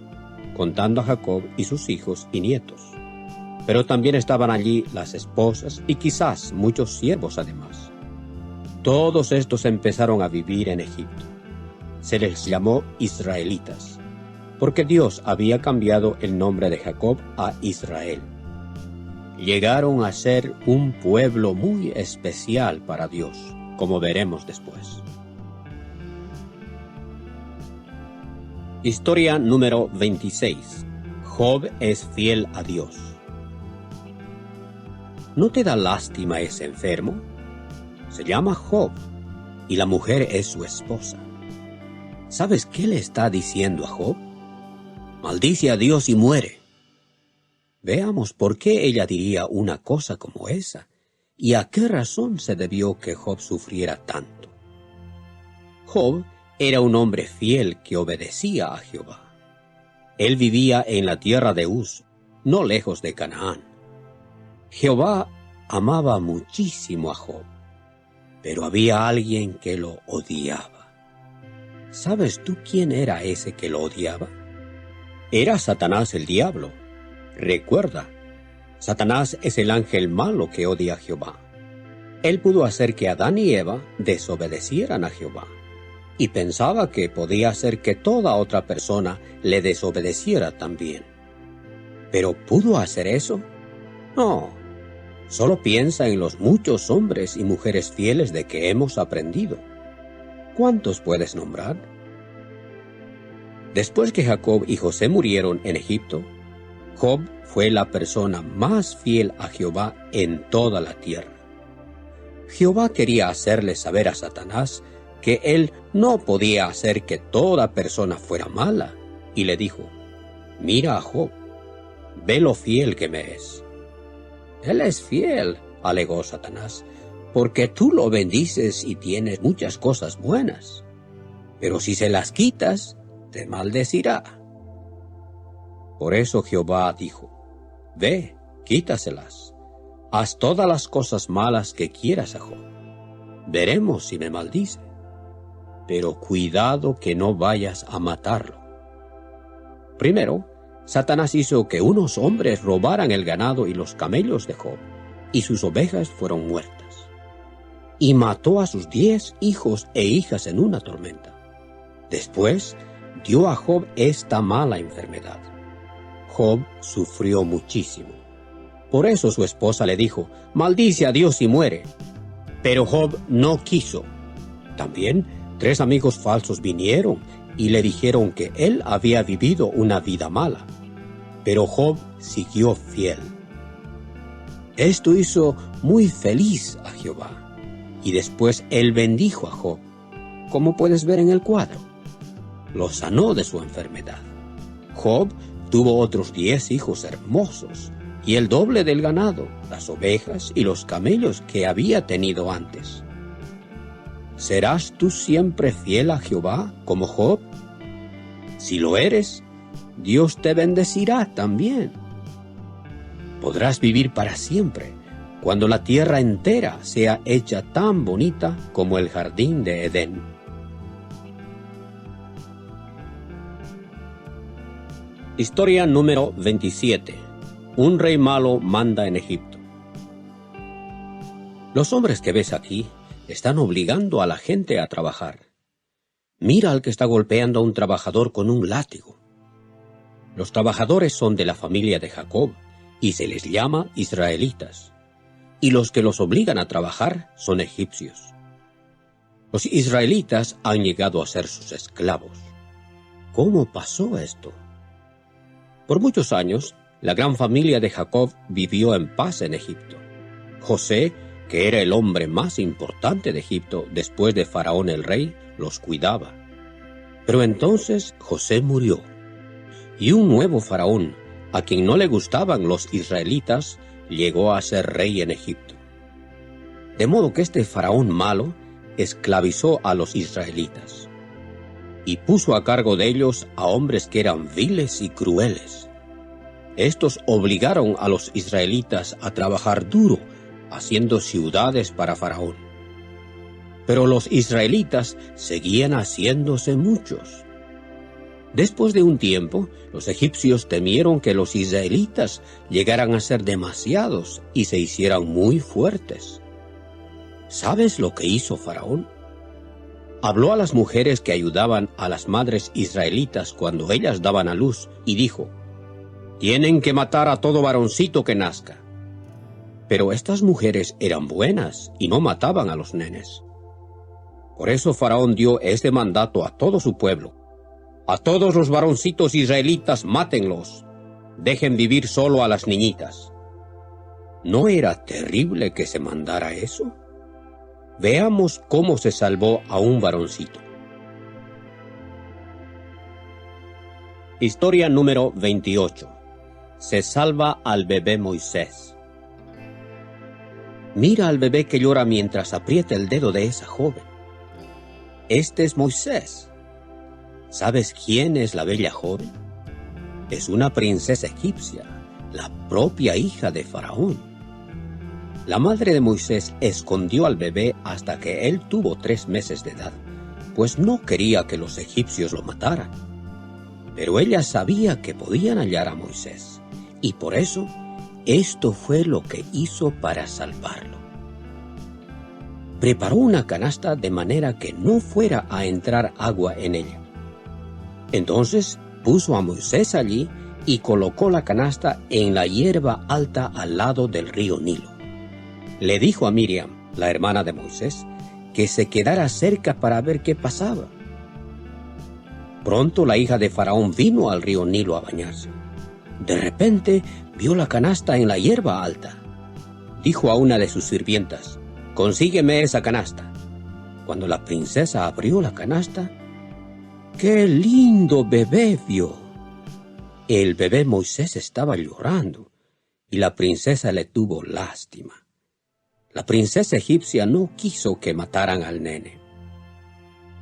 contando a Jacob y sus hijos y nietos. Pero también estaban allí las esposas y quizás muchos siervos además. Todos estos empezaron a vivir en Egipto. Se les llamó israelitas, porque Dios había cambiado el nombre de Jacob a Israel. Llegaron a ser un pueblo muy especial para Dios, como veremos después. Historia número 26. Job es fiel a Dios. ¿No te da lástima ese enfermo? Se llama Job, y la mujer es su esposa. ¿Sabes qué le está diciendo a Job? Maldice a Dios y muere. Veamos por qué ella diría una cosa como esa, y a qué razón se debió que Job sufriera tanto. Job era un hombre fiel que obedecía a Jehová. Él vivía en la tierra de Uz, no lejos de Canaán. Jehová amaba muchísimo a Job, pero había alguien que lo odiaba. ¿Sabes tú quién era ese que lo odiaba? Era Satanás el diablo. Recuerda, Satanás es el ángel malo que odia a Jehová. Él pudo hacer que Adán y Eva desobedecieran a Jehová, y pensaba que podía hacer que toda otra persona le desobedeciera también. ¿Pero pudo hacer eso? No. Solo piensa en los muchos hombres y mujeres fieles de que hemos aprendido. ¿Cuántos puedes nombrar? Después que Jacob y José murieron en Egipto, Job fue la persona más fiel a Jehová en toda la tierra. Jehová quería hacerle saber a Satanás que él no podía hacer que toda persona fuera mala, y le dijo: Mira a Job, ve lo fiel que me es. Él es fiel, alegó Satanás, porque tú lo bendices y tienes muchas cosas buenas. Pero si se las quitas, te maldecirá. Por eso Jehová dijo, ve, quítaselas, haz todas las cosas malas que quieras a Job. Veremos si me maldice. Pero cuidado que no vayas a matarlo. Primero, Satanás hizo que unos hombres robaran el ganado y los camellos de Job, y sus ovejas fueron muertas. Y mató a sus 10 hijos e hijas en una tormenta. Después, dio a Job esta mala enfermedad. Job sufrió muchísimo. Por eso su esposa le dijo, maldice a Dios y muere. Pero Job no quiso. También 3 amigos falsos vinieron y le dijeron que él había vivido una vida mala. Pero Job siguió fiel. Esto hizo muy feliz a Jehová. Y después él bendijo a Job, como puedes ver en el cuadro. Lo sanó de su enfermedad. Job tuvo otros 10 hijos hermosos, y el doble del ganado, las ovejas y los camellos que había tenido antes. ¿Serás tú siempre fiel a Jehová como Job? Si lo eres, Dios te bendecirá también. Podrás vivir para siempre, cuando la tierra entera sea hecha tan bonita como el jardín de Edén. Historia número 27. Un rey malo manda en Egipto. Los hombres que ves aquí están obligando a la gente a trabajar. Mira al que está golpeando a un trabajador con un látigo. Los trabajadores son de la familia de Jacob y se les llama israelitas. Y los que los obligan a trabajar son egipcios. Los israelitas han llegado a ser sus esclavos. ¿Cómo pasó esto? Por muchos años, la gran familia de Jacob vivió en paz en Egipto. José, que era el hombre más importante de Egipto después de Faraón el rey, los cuidaba. Pero entonces José murió, y un nuevo faraón, a quien no le gustaban los israelitas, llegó a ser rey en Egipto. De modo que este faraón malo esclavizó a los israelitas, y puso a cargo de ellos a hombres que eran viles y crueles. Estos obligaron a los israelitas a trabajar duro, haciendo ciudades para Faraón. Pero los israelitas seguían haciéndose muchos. Después de un tiempo, los egipcios temieron que los israelitas llegaran a ser demasiados y se hicieran muy fuertes. ¿Sabes lo que hizo Faraón? Habló a las mujeres que ayudaban a las madres israelitas cuando ellas daban a luz y dijo, tienen que matar a todo varoncito que nazca. Pero estas mujeres eran buenas y no mataban a los nenes. Por eso Faraón dio este mandato a todo su pueblo. A todos los varoncitos israelitas mátenlos. Dejen vivir solo a las niñitas. ¿No era terrible que se mandara eso? Veamos cómo se salvó a un varoncito. Historia número 28. Se salva al bebé Moisés. Mira al bebé que llora mientras aprieta el dedo de esa joven. Este es Moisés. ¿Sabes quién es la bella joven? Es una princesa egipcia, la propia hija de Faraón. La madre de Moisés escondió al bebé hasta que él tuvo 3 meses de edad, pues no quería que los egipcios lo mataran. Pero ella sabía que podían hallar a Moisés, y por eso esto fue lo que hizo para salvarlo. Preparó una canasta de manera que no fuera a entrar agua en ella. Entonces puso a Moisés allí y colocó la canasta en la hierba alta al lado del río Nilo. Le dijo a Miriam, la hermana de Moisés, que se quedara cerca para ver qué pasaba. Pronto la hija de Faraón vino al río Nilo a bañarse. De repente vio la canasta en la hierba alta. Dijo a una de sus sirvientas, «Consígueme esa canasta». Cuando la princesa abrió la canasta, ¡qué lindo bebé vio! El bebé Moisés estaba llorando y la princesa le tuvo lástima. La princesa egipcia no quiso que mataran al nene.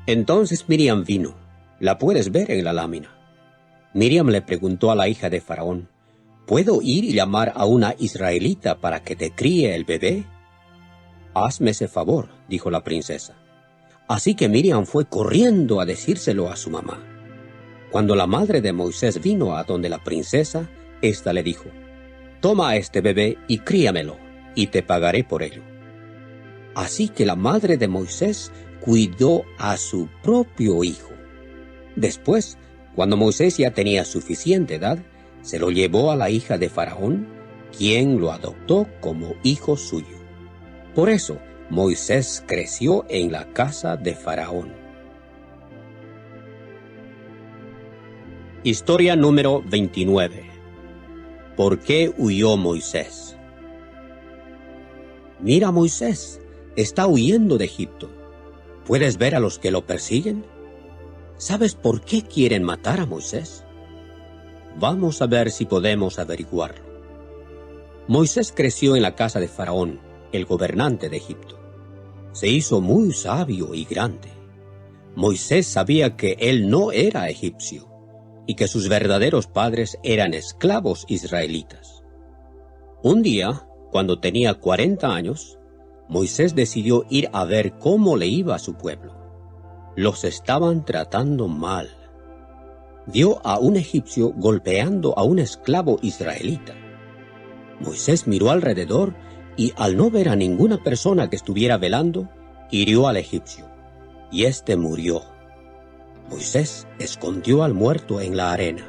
Entonces Miriam vino. La puedes ver en la lámina. Miriam le preguntó a la hija de Faraón: ¿puedo ir y llamar a una israelita para que te críe el bebé? Hazme ese favor, dijo la princesa. Así que Miriam fue corriendo a decírselo a su mamá. Cuando la madre de Moisés vino a donde la princesa, ésta le dijo: toma a este bebé y críamelo, y te pagaré por ello. Así que la madre de Moisés cuidó a su propio hijo. Después, cuando Moisés ya tenía suficiente edad, se lo llevó a la hija de Faraón, quien lo adoptó como hijo suyo. Por eso, Moisés creció en la casa de Faraón. Historia número 29. ¿Por qué huyó Moisés? Mira, Moisés, está huyendo de Egipto. ¿Puedes ver a los que lo persiguen? ¿Sabes por qué quieren matar a Moisés? Vamos a ver si podemos averiguarlo. Moisés creció en la casa de Faraón, el gobernante de Egipto. Se hizo muy sabio y grande. Moisés sabía que él no era egipcio y que sus verdaderos padres eran esclavos israelitas. Un día, cuando tenía 40 años, Moisés decidió ir a ver cómo le iba a su pueblo. Los estaban tratando mal. Vio a un egipcio golpeando a un esclavo israelita. Moisés miró alrededor y, al no ver a ninguna persona que estuviera velando, hirió al egipcio, y éste murió. Moisés escondió al muerto en la arena.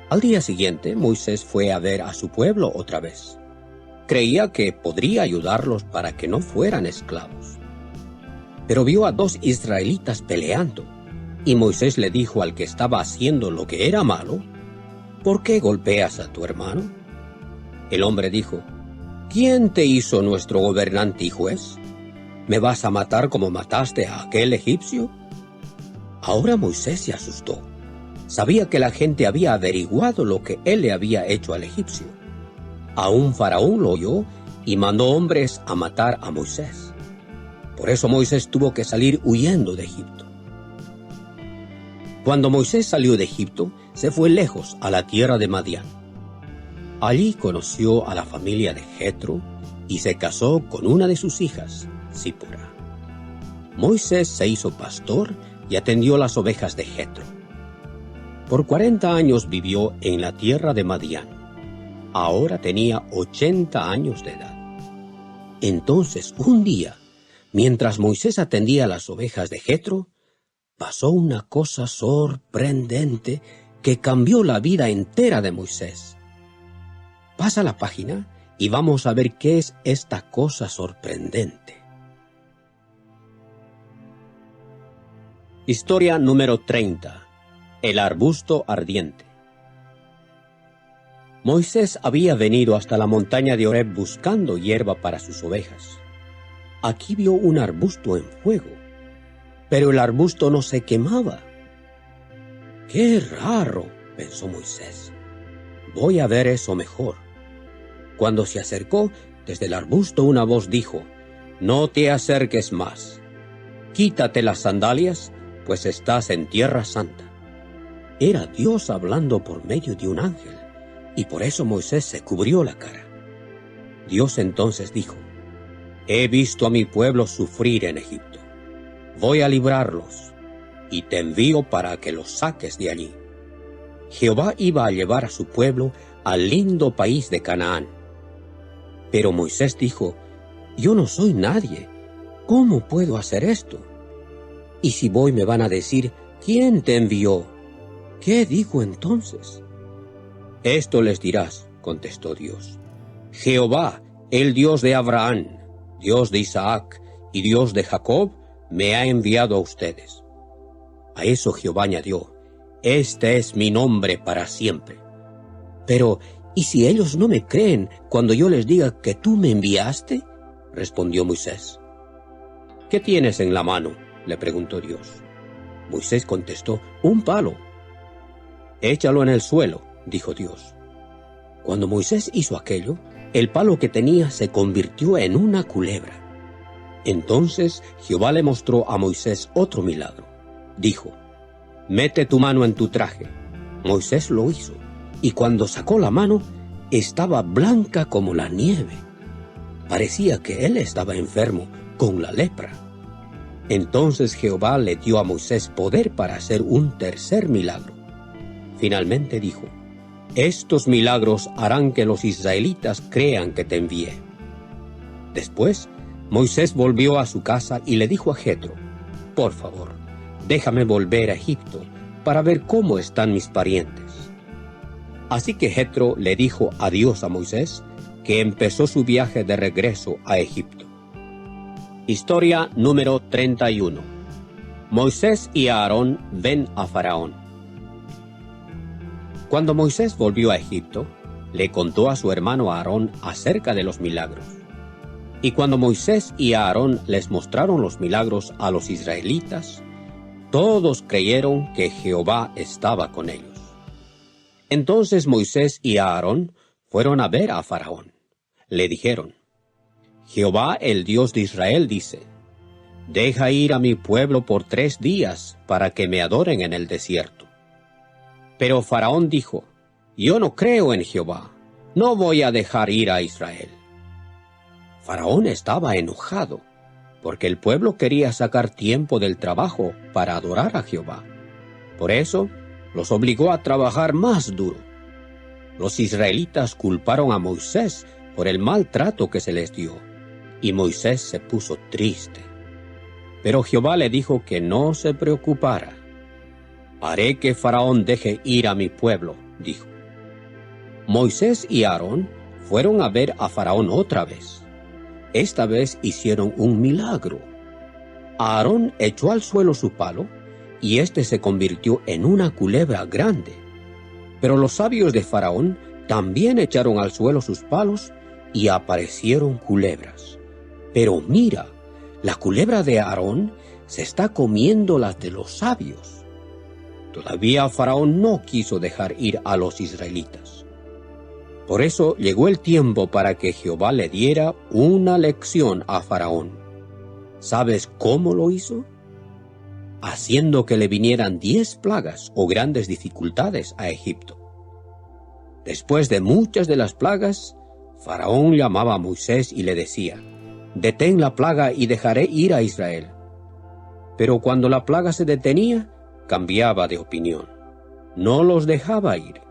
Al día siguiente, Moisés fue a ver a su pueblo otra vez. Creía que podría ayudarlos para que no fueran esclavos. Pero vio a 2 israelitas peleando, y Moisés le dijo al que estaba haciendo lo que era malo: ¿por qué golpeas a tu hermano? El hombre dijo: ¿quién te hizo nuestro gobernante y juez? ¿Me vas a matar como mataste a aquel egipcio? Ahora Moisés se asustó. Sabía que la gente había averiguado lo que él le había hecho al egipcio. Aún Faraón lo oyó y mandó hombres a matar a Moisés. Por eso Moisés tuvo que salir huyendo de Egipto. Cuando Moisés salió de Egipto, se fue lejos a la tierra de Madián. Allí conoció a la familia de Jetro y se casó con una de sus hijas, Zípora. Moisés se hizo pastor y atendió las ovejas de Jetro. Por 40 años vivió en la tierra de Madián. Ahora tenía 80 años de edad. Entonces, un día, mientras Moisés atendía a las ovejas de Jetro, pasó una cosa sorprendente que cambió la vida entera de Moisés. Pasa la página y vamos a ver qué es esta cosa sorprendente. Historia número 30. El arbusto ardiente. Moisés había venido hasta la montaña de Horeb buscando hierba para sus ovejas. Aquí vio un arbusto en fuego, pero el arbusto no se quemaba. ¡Qué raro!, pensó Moisés. Voy a ver eso mejor. Cuando se acercó, desde el arbusto una voz dijo: no te acerques más. Quítate las sandalias, pues estás en tierra santa. Era Dios hablando por medio de un ángel, y por eso Moisés se cubrió la cara. Dios entonces dijo: he visto a mi pueblo sufrir en Egipto. Voy a librarlos, y te envío para que los saques de allí. Jehová iba a llevar a su pueblo al lindo país de Canaán. Pero Moisés dijo: yo no soy nadie. ¿Cómo puedo hacer esto? Y si voy me van a decir: ¿quién te envió? ¿Qué digo entonces? Esto les dirás, contestó Dios: Jehová, el Dios de Abraham, Dios de Isaac y Dios de Jacob, me ha enviado a ustedes. A eso Jehová añadió: este es mi nombre para siempre. Pero, ¿y si ellos no me creen cuando yo les diga que tú me enviaste? Respondió Moisés. ¿Qué tienes en la mano?, le preguntó Dios. Moisés contestó: un palo. «Échalo en el suelo», dijo Dios. Cuando Moisés hizo aquello, el palo que tenía se convirtió en una culebra. Entonces Jehová le mostró a Moisés otro milagro. Dijo: «Mete tu mano en tu traje». Moisés lo hizo, y cuando sacó la mano, estaba blanca como la nieve. Parecía que él estaba enfermo con la lepra. Entonces Jehová le dio a Moisés poder para hacer un tercer milagro. Finalmente dijo: «Estos milagros harán que los israelitas crean que te envié». Después, Moisés volvió a su casa y le dijo a Jetro: «Por favor, déjame volver a Egipto para ver cómo están mis parientes». Así que Jetro le dijo adiós a Moisés, que empezó su viaje de regreso a Egipto. Historia número 31. Moisés y Aarón ven a Faraón. Cuando Moisés volvió a Egipto, le contó a su hermano Aarón acerca de los milagros. Y cuando Moisés y Aarón les mostraron los milagros a los israelitas, todos creyeron que Jehová estaba con ellos. Entonces Moisés y Aarón fueron a ver a Faraón. Le dijeron: «Jehová, el Dios de Israel, dice: deja ir a mi pueblo por 3 días para que me adoren en el desierto». Pero Faraón dijo: «Yo no creo en Jehová, no voy a dejar ir a Israel». Faraón estaba enojado, porque el pueblo quería sacar tiempo del trabajo para adorar a Jehová. Por eso, los obligó a trabajar más duro. Los israelitas culparon a Moisés por el maltrato que se les dio, y Moisés se puso triste. Pero Jehová le dijo que no se preocupara. «Haré que Faraón deje ir a mi pueblo», dijo. Moisés y Aarón fueron a ver a Faraón otra vez. Esta vez hicieron un milagro. Aarón echó al suelo su palo, y éste se convirtió en una culebra grande. Pero los sabios de Faraón también echaron al suelo sus palos, y aparecieron culebras. Pero mira, la culebra de Aarón se está comiendo las de los sabios. Todavía Faraón no quiso dejar ir a los israelitas. Por eso llegó el tiempo para que Jehová le diera una lección a Faraón. ¿Sabes cómo lo hizo? Haciendo que le vinieran 10 plagas o grandes dificultades a Egipto. Después de muchas de las plagas, Faraón llamaba a Moisés y le decía: «Detén la plaga y dejaré ir a Israel». Pero cuando la plaga se detenía, cambiaba de opinión. No los dejaba ir.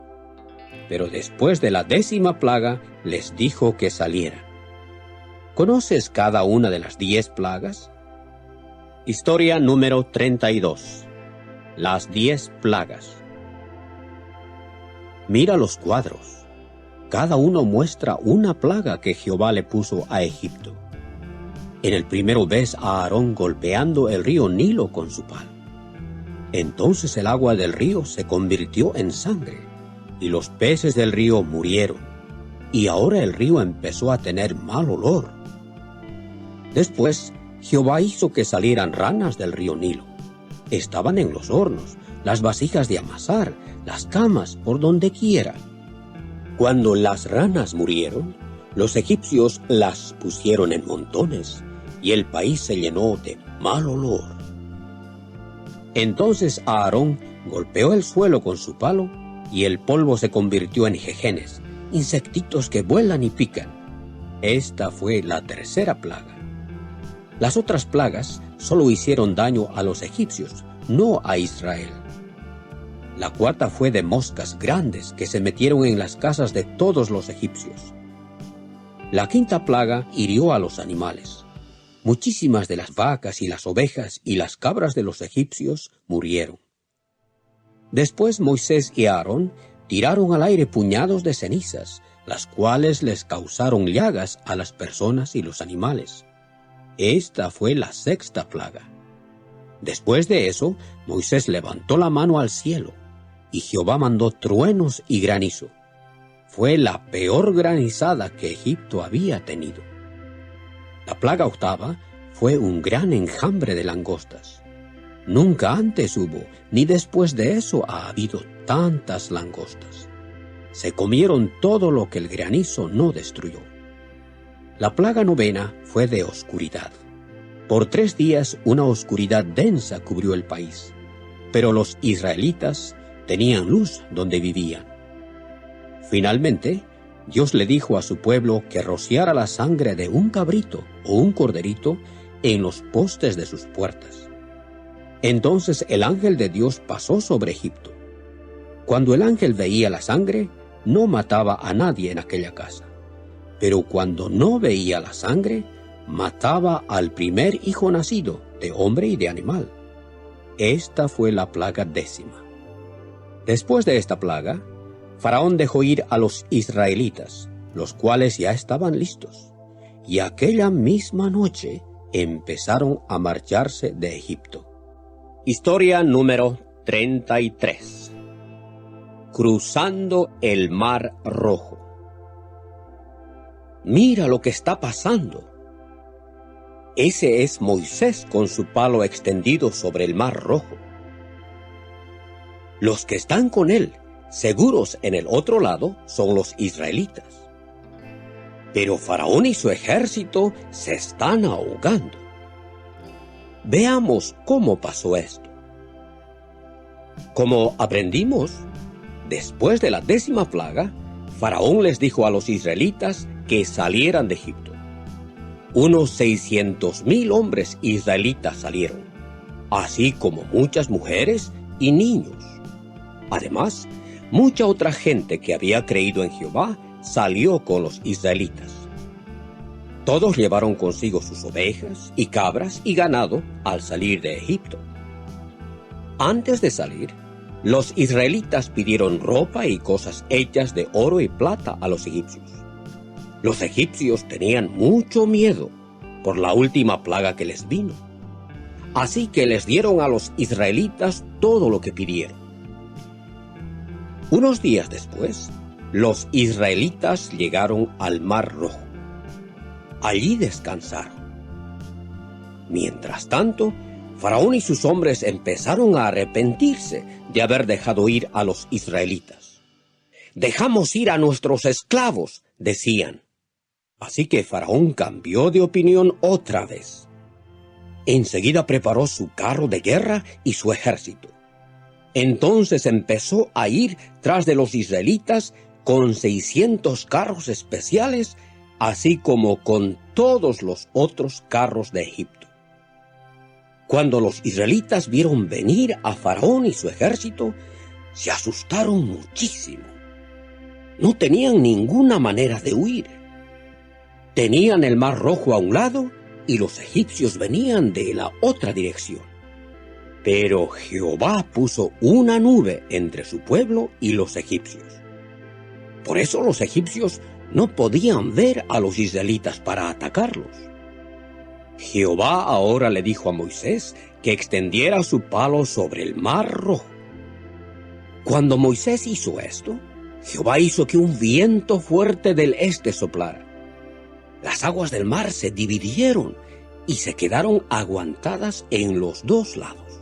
Pero después de la 10ª plaga, les dijo que salieran. ¿Conoces cada una de las 10 plagas? Historia número 32. Las 10 plagas. Mira los cuadros. Cada uno muestra una plaga que Jehová le puso a Egipto. En el primero ves a Aarón golpeando el río Nilo con su palo. Entonces el agua del río se convirtió en sangre, y los peces del río murieron, y ahora el río empezó a tener mal olor. Después, Jehová hizo que salieran ranas del río Nilo. Estaban en los hornos, las vasijas de amasar, las camas, por donde quiera. Cuando las ranas murieron, los egipcios las pusieron en montones, y el país se llenó de mal olor. Entonces Aarón golpeó el suelo con su palo, y el polvo se convirtió en jejenes, insectitos que vuelan y pican. Esta fue la 3ª plaga. Las otras plagas solo hicieron daño a los egipcios, no a Israel. La 4ª fue de moscas grandes que se metieron en las casas de todos los egipcios. La 5ª plaga hirió a los animales. Muchísimas de las vacas y las ovejas y las cabras de los egipcios murieron. Después Moisés y Aarón tiraron al aire puñados de cenizas, las cuales les causaron llagas a las personas y los animales. Esta fue la 6ª plaga. Después de eso, Moisés levantó la mano al cielo, y Jehová mandó truenos y granizo. Fue la peor granizada que Egipto había tenido. La plaga 8ª fue un gran enjambre de langostas. Nunca antes hubo, ni después de eso ha habido tantas langostas. Se comieron todo lo que el granizo no destruyó. La plaga novena fue de oscuridad. Por 3 días una oscuridad densa cubrió el país, pero los israelitas tenían luz donde vivían. Finalmente, Dios le dijo a su pueblo que rociara la sangre de un cabrito o un corderito en los postes de sus puertas. Entonces el ángel de Dios pasó sobre Egipto. Cuando el ángel veía la sangre, no mataba a nadie en aquella casa. Pero cuando no veía la sangre, mataba al primer hijo nacido, de hombre y de animal. Esta fue la plaga 10ª. Después de esta plaga, Faraón dejó ir a los israelitas, los cuales ya estaban listos, y aquella misma noche empezaron a marcharse de Egipto. Historia número 33. Cruzando el Mar Rojo. Mira lo que está pasando. Ese es Moisés con su palo extendido sobre el Mar Rojo. Los que están con él, seguros en el otro lado, son los israelitas. Pero Faraón y su ejército se están ahogando. Veamos cómo pasó esto. Como aprendimos, después de la 10ª plaga, Faraón les dijo a los israelitas que salieran de Egipto. Unos 600,000 hombres israelitas salieron, así como muchas mujeres y niños. Además, mucha otra gente que había creído en Jehová salió con los israelitas. Todos llevaron consigo sus ovejas y cabras y ganado al salir de Egipto. Antes de salir, los israelitas pidieron ropa y cosas hechas de oro y plata a los egipcios. Los egipcios tenían mucho miedo por la última plaga que les vino. Así que les dieron a los israelitas todo lo que pidieron. Unos días después, los israelitas llegaron al Mar Rojo. Allí descansaron. Mientras tanto, Faraón y sus hombres empezaron a arrepentirse de haber dejado ir a los israelitas. «Dejamos ir a nuestros esclavos», decían. Así que Faraón cambió de opinión otra vez. Enseguida preparó su carro de guerra y su ejército. Entonces empezó a ir tras de los israelitas con 600 carros especiales, así como con todos los otros carros de Egipto. Cuando los israelitas vieron venir a Faraón y su ejército, se asustaron muchísimo. No tenían ninguna manera de huir. Tenían el Mar Rojo a un lado y los egipcios venían de la otra dirección. Pero Jehová puso una nube entre su pueblo y los egipcios. Por eso los egipcios no podían ver a los israelitas para atacarlos. Jehová ahora le dijo a Moisés que extendiera su palo sobre el Mar Rojo. Cuando Moisés hizo esto, Jehová hizo que un viento fuerte del este soplara. Las aguas del mar se dividieron y se quedaron aguantadas en los 2 lados.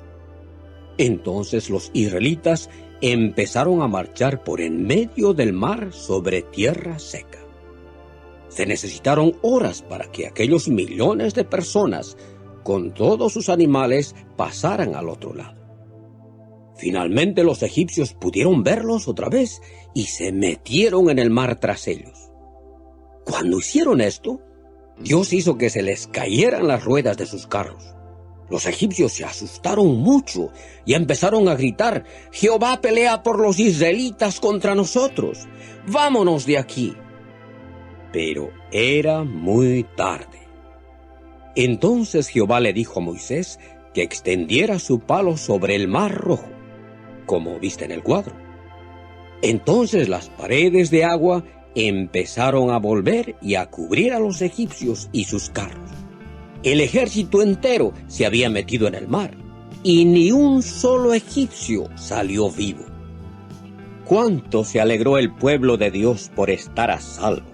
Entonces los israelitas empezaron a marchar por en medio del mar sobre tierra seca. Se necesitaron horas para que aquellos millones de personas, con todos sus animales, pasaran al otro lado. Finalmente los egipcios pudieron verlos otra vez y se metieron en el mar tras ellos. Cuando hicieron esto, Dios hizo que se les cayeran las ruedas de sus carros. Los egipcios se asustaron mucho y empezaron a gritar: «Jehová pelea por los israelitas contra nosotros. ¡Vámonos de aquí!». Pero era muy tarde. Entonces Jehová le dijo a Moisés que extendiera su palo sobre el Mar Rojo, como viste en el cuadro. Entonces las paredes de agua empezaron a volver y a cubrir a los egipcios y sus carros. El ejército entero se había metido en el mar, y ni un solo egipcio salió vivo. Cuánto se alegró el pueblo de Dios por estar a salvo.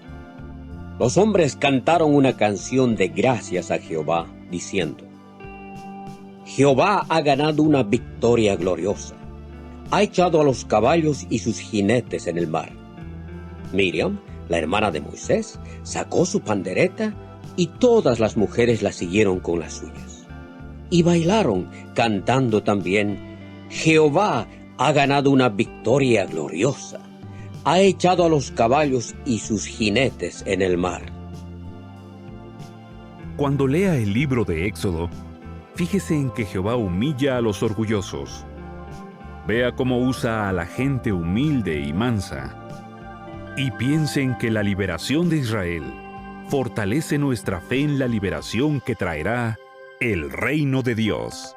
Los hombres cantaron una canción de gracias a Jehová, diciendo: «Jehová ha ganado una victoria gloriosa. ha echado a los caballos y sus jinetes en el mar. Miriam, la hermana de Moisés, sacó su pandereta y todas las mujeres la siguieron con las suyas. Y bailaron, cantando también: Jehová ha ganado una victoria gloriosa. Ha echado a los caballos y sus jinetes en el mar. Cuando lea el libro de Éxodo, fíjese en que Jehová humilla a los orgullosos. Vea cómo usa a la gente humilde y mansa. Y piense en que la liberación de Israel fortalece nuestra fe en la liberación que traerá el reino de Dios.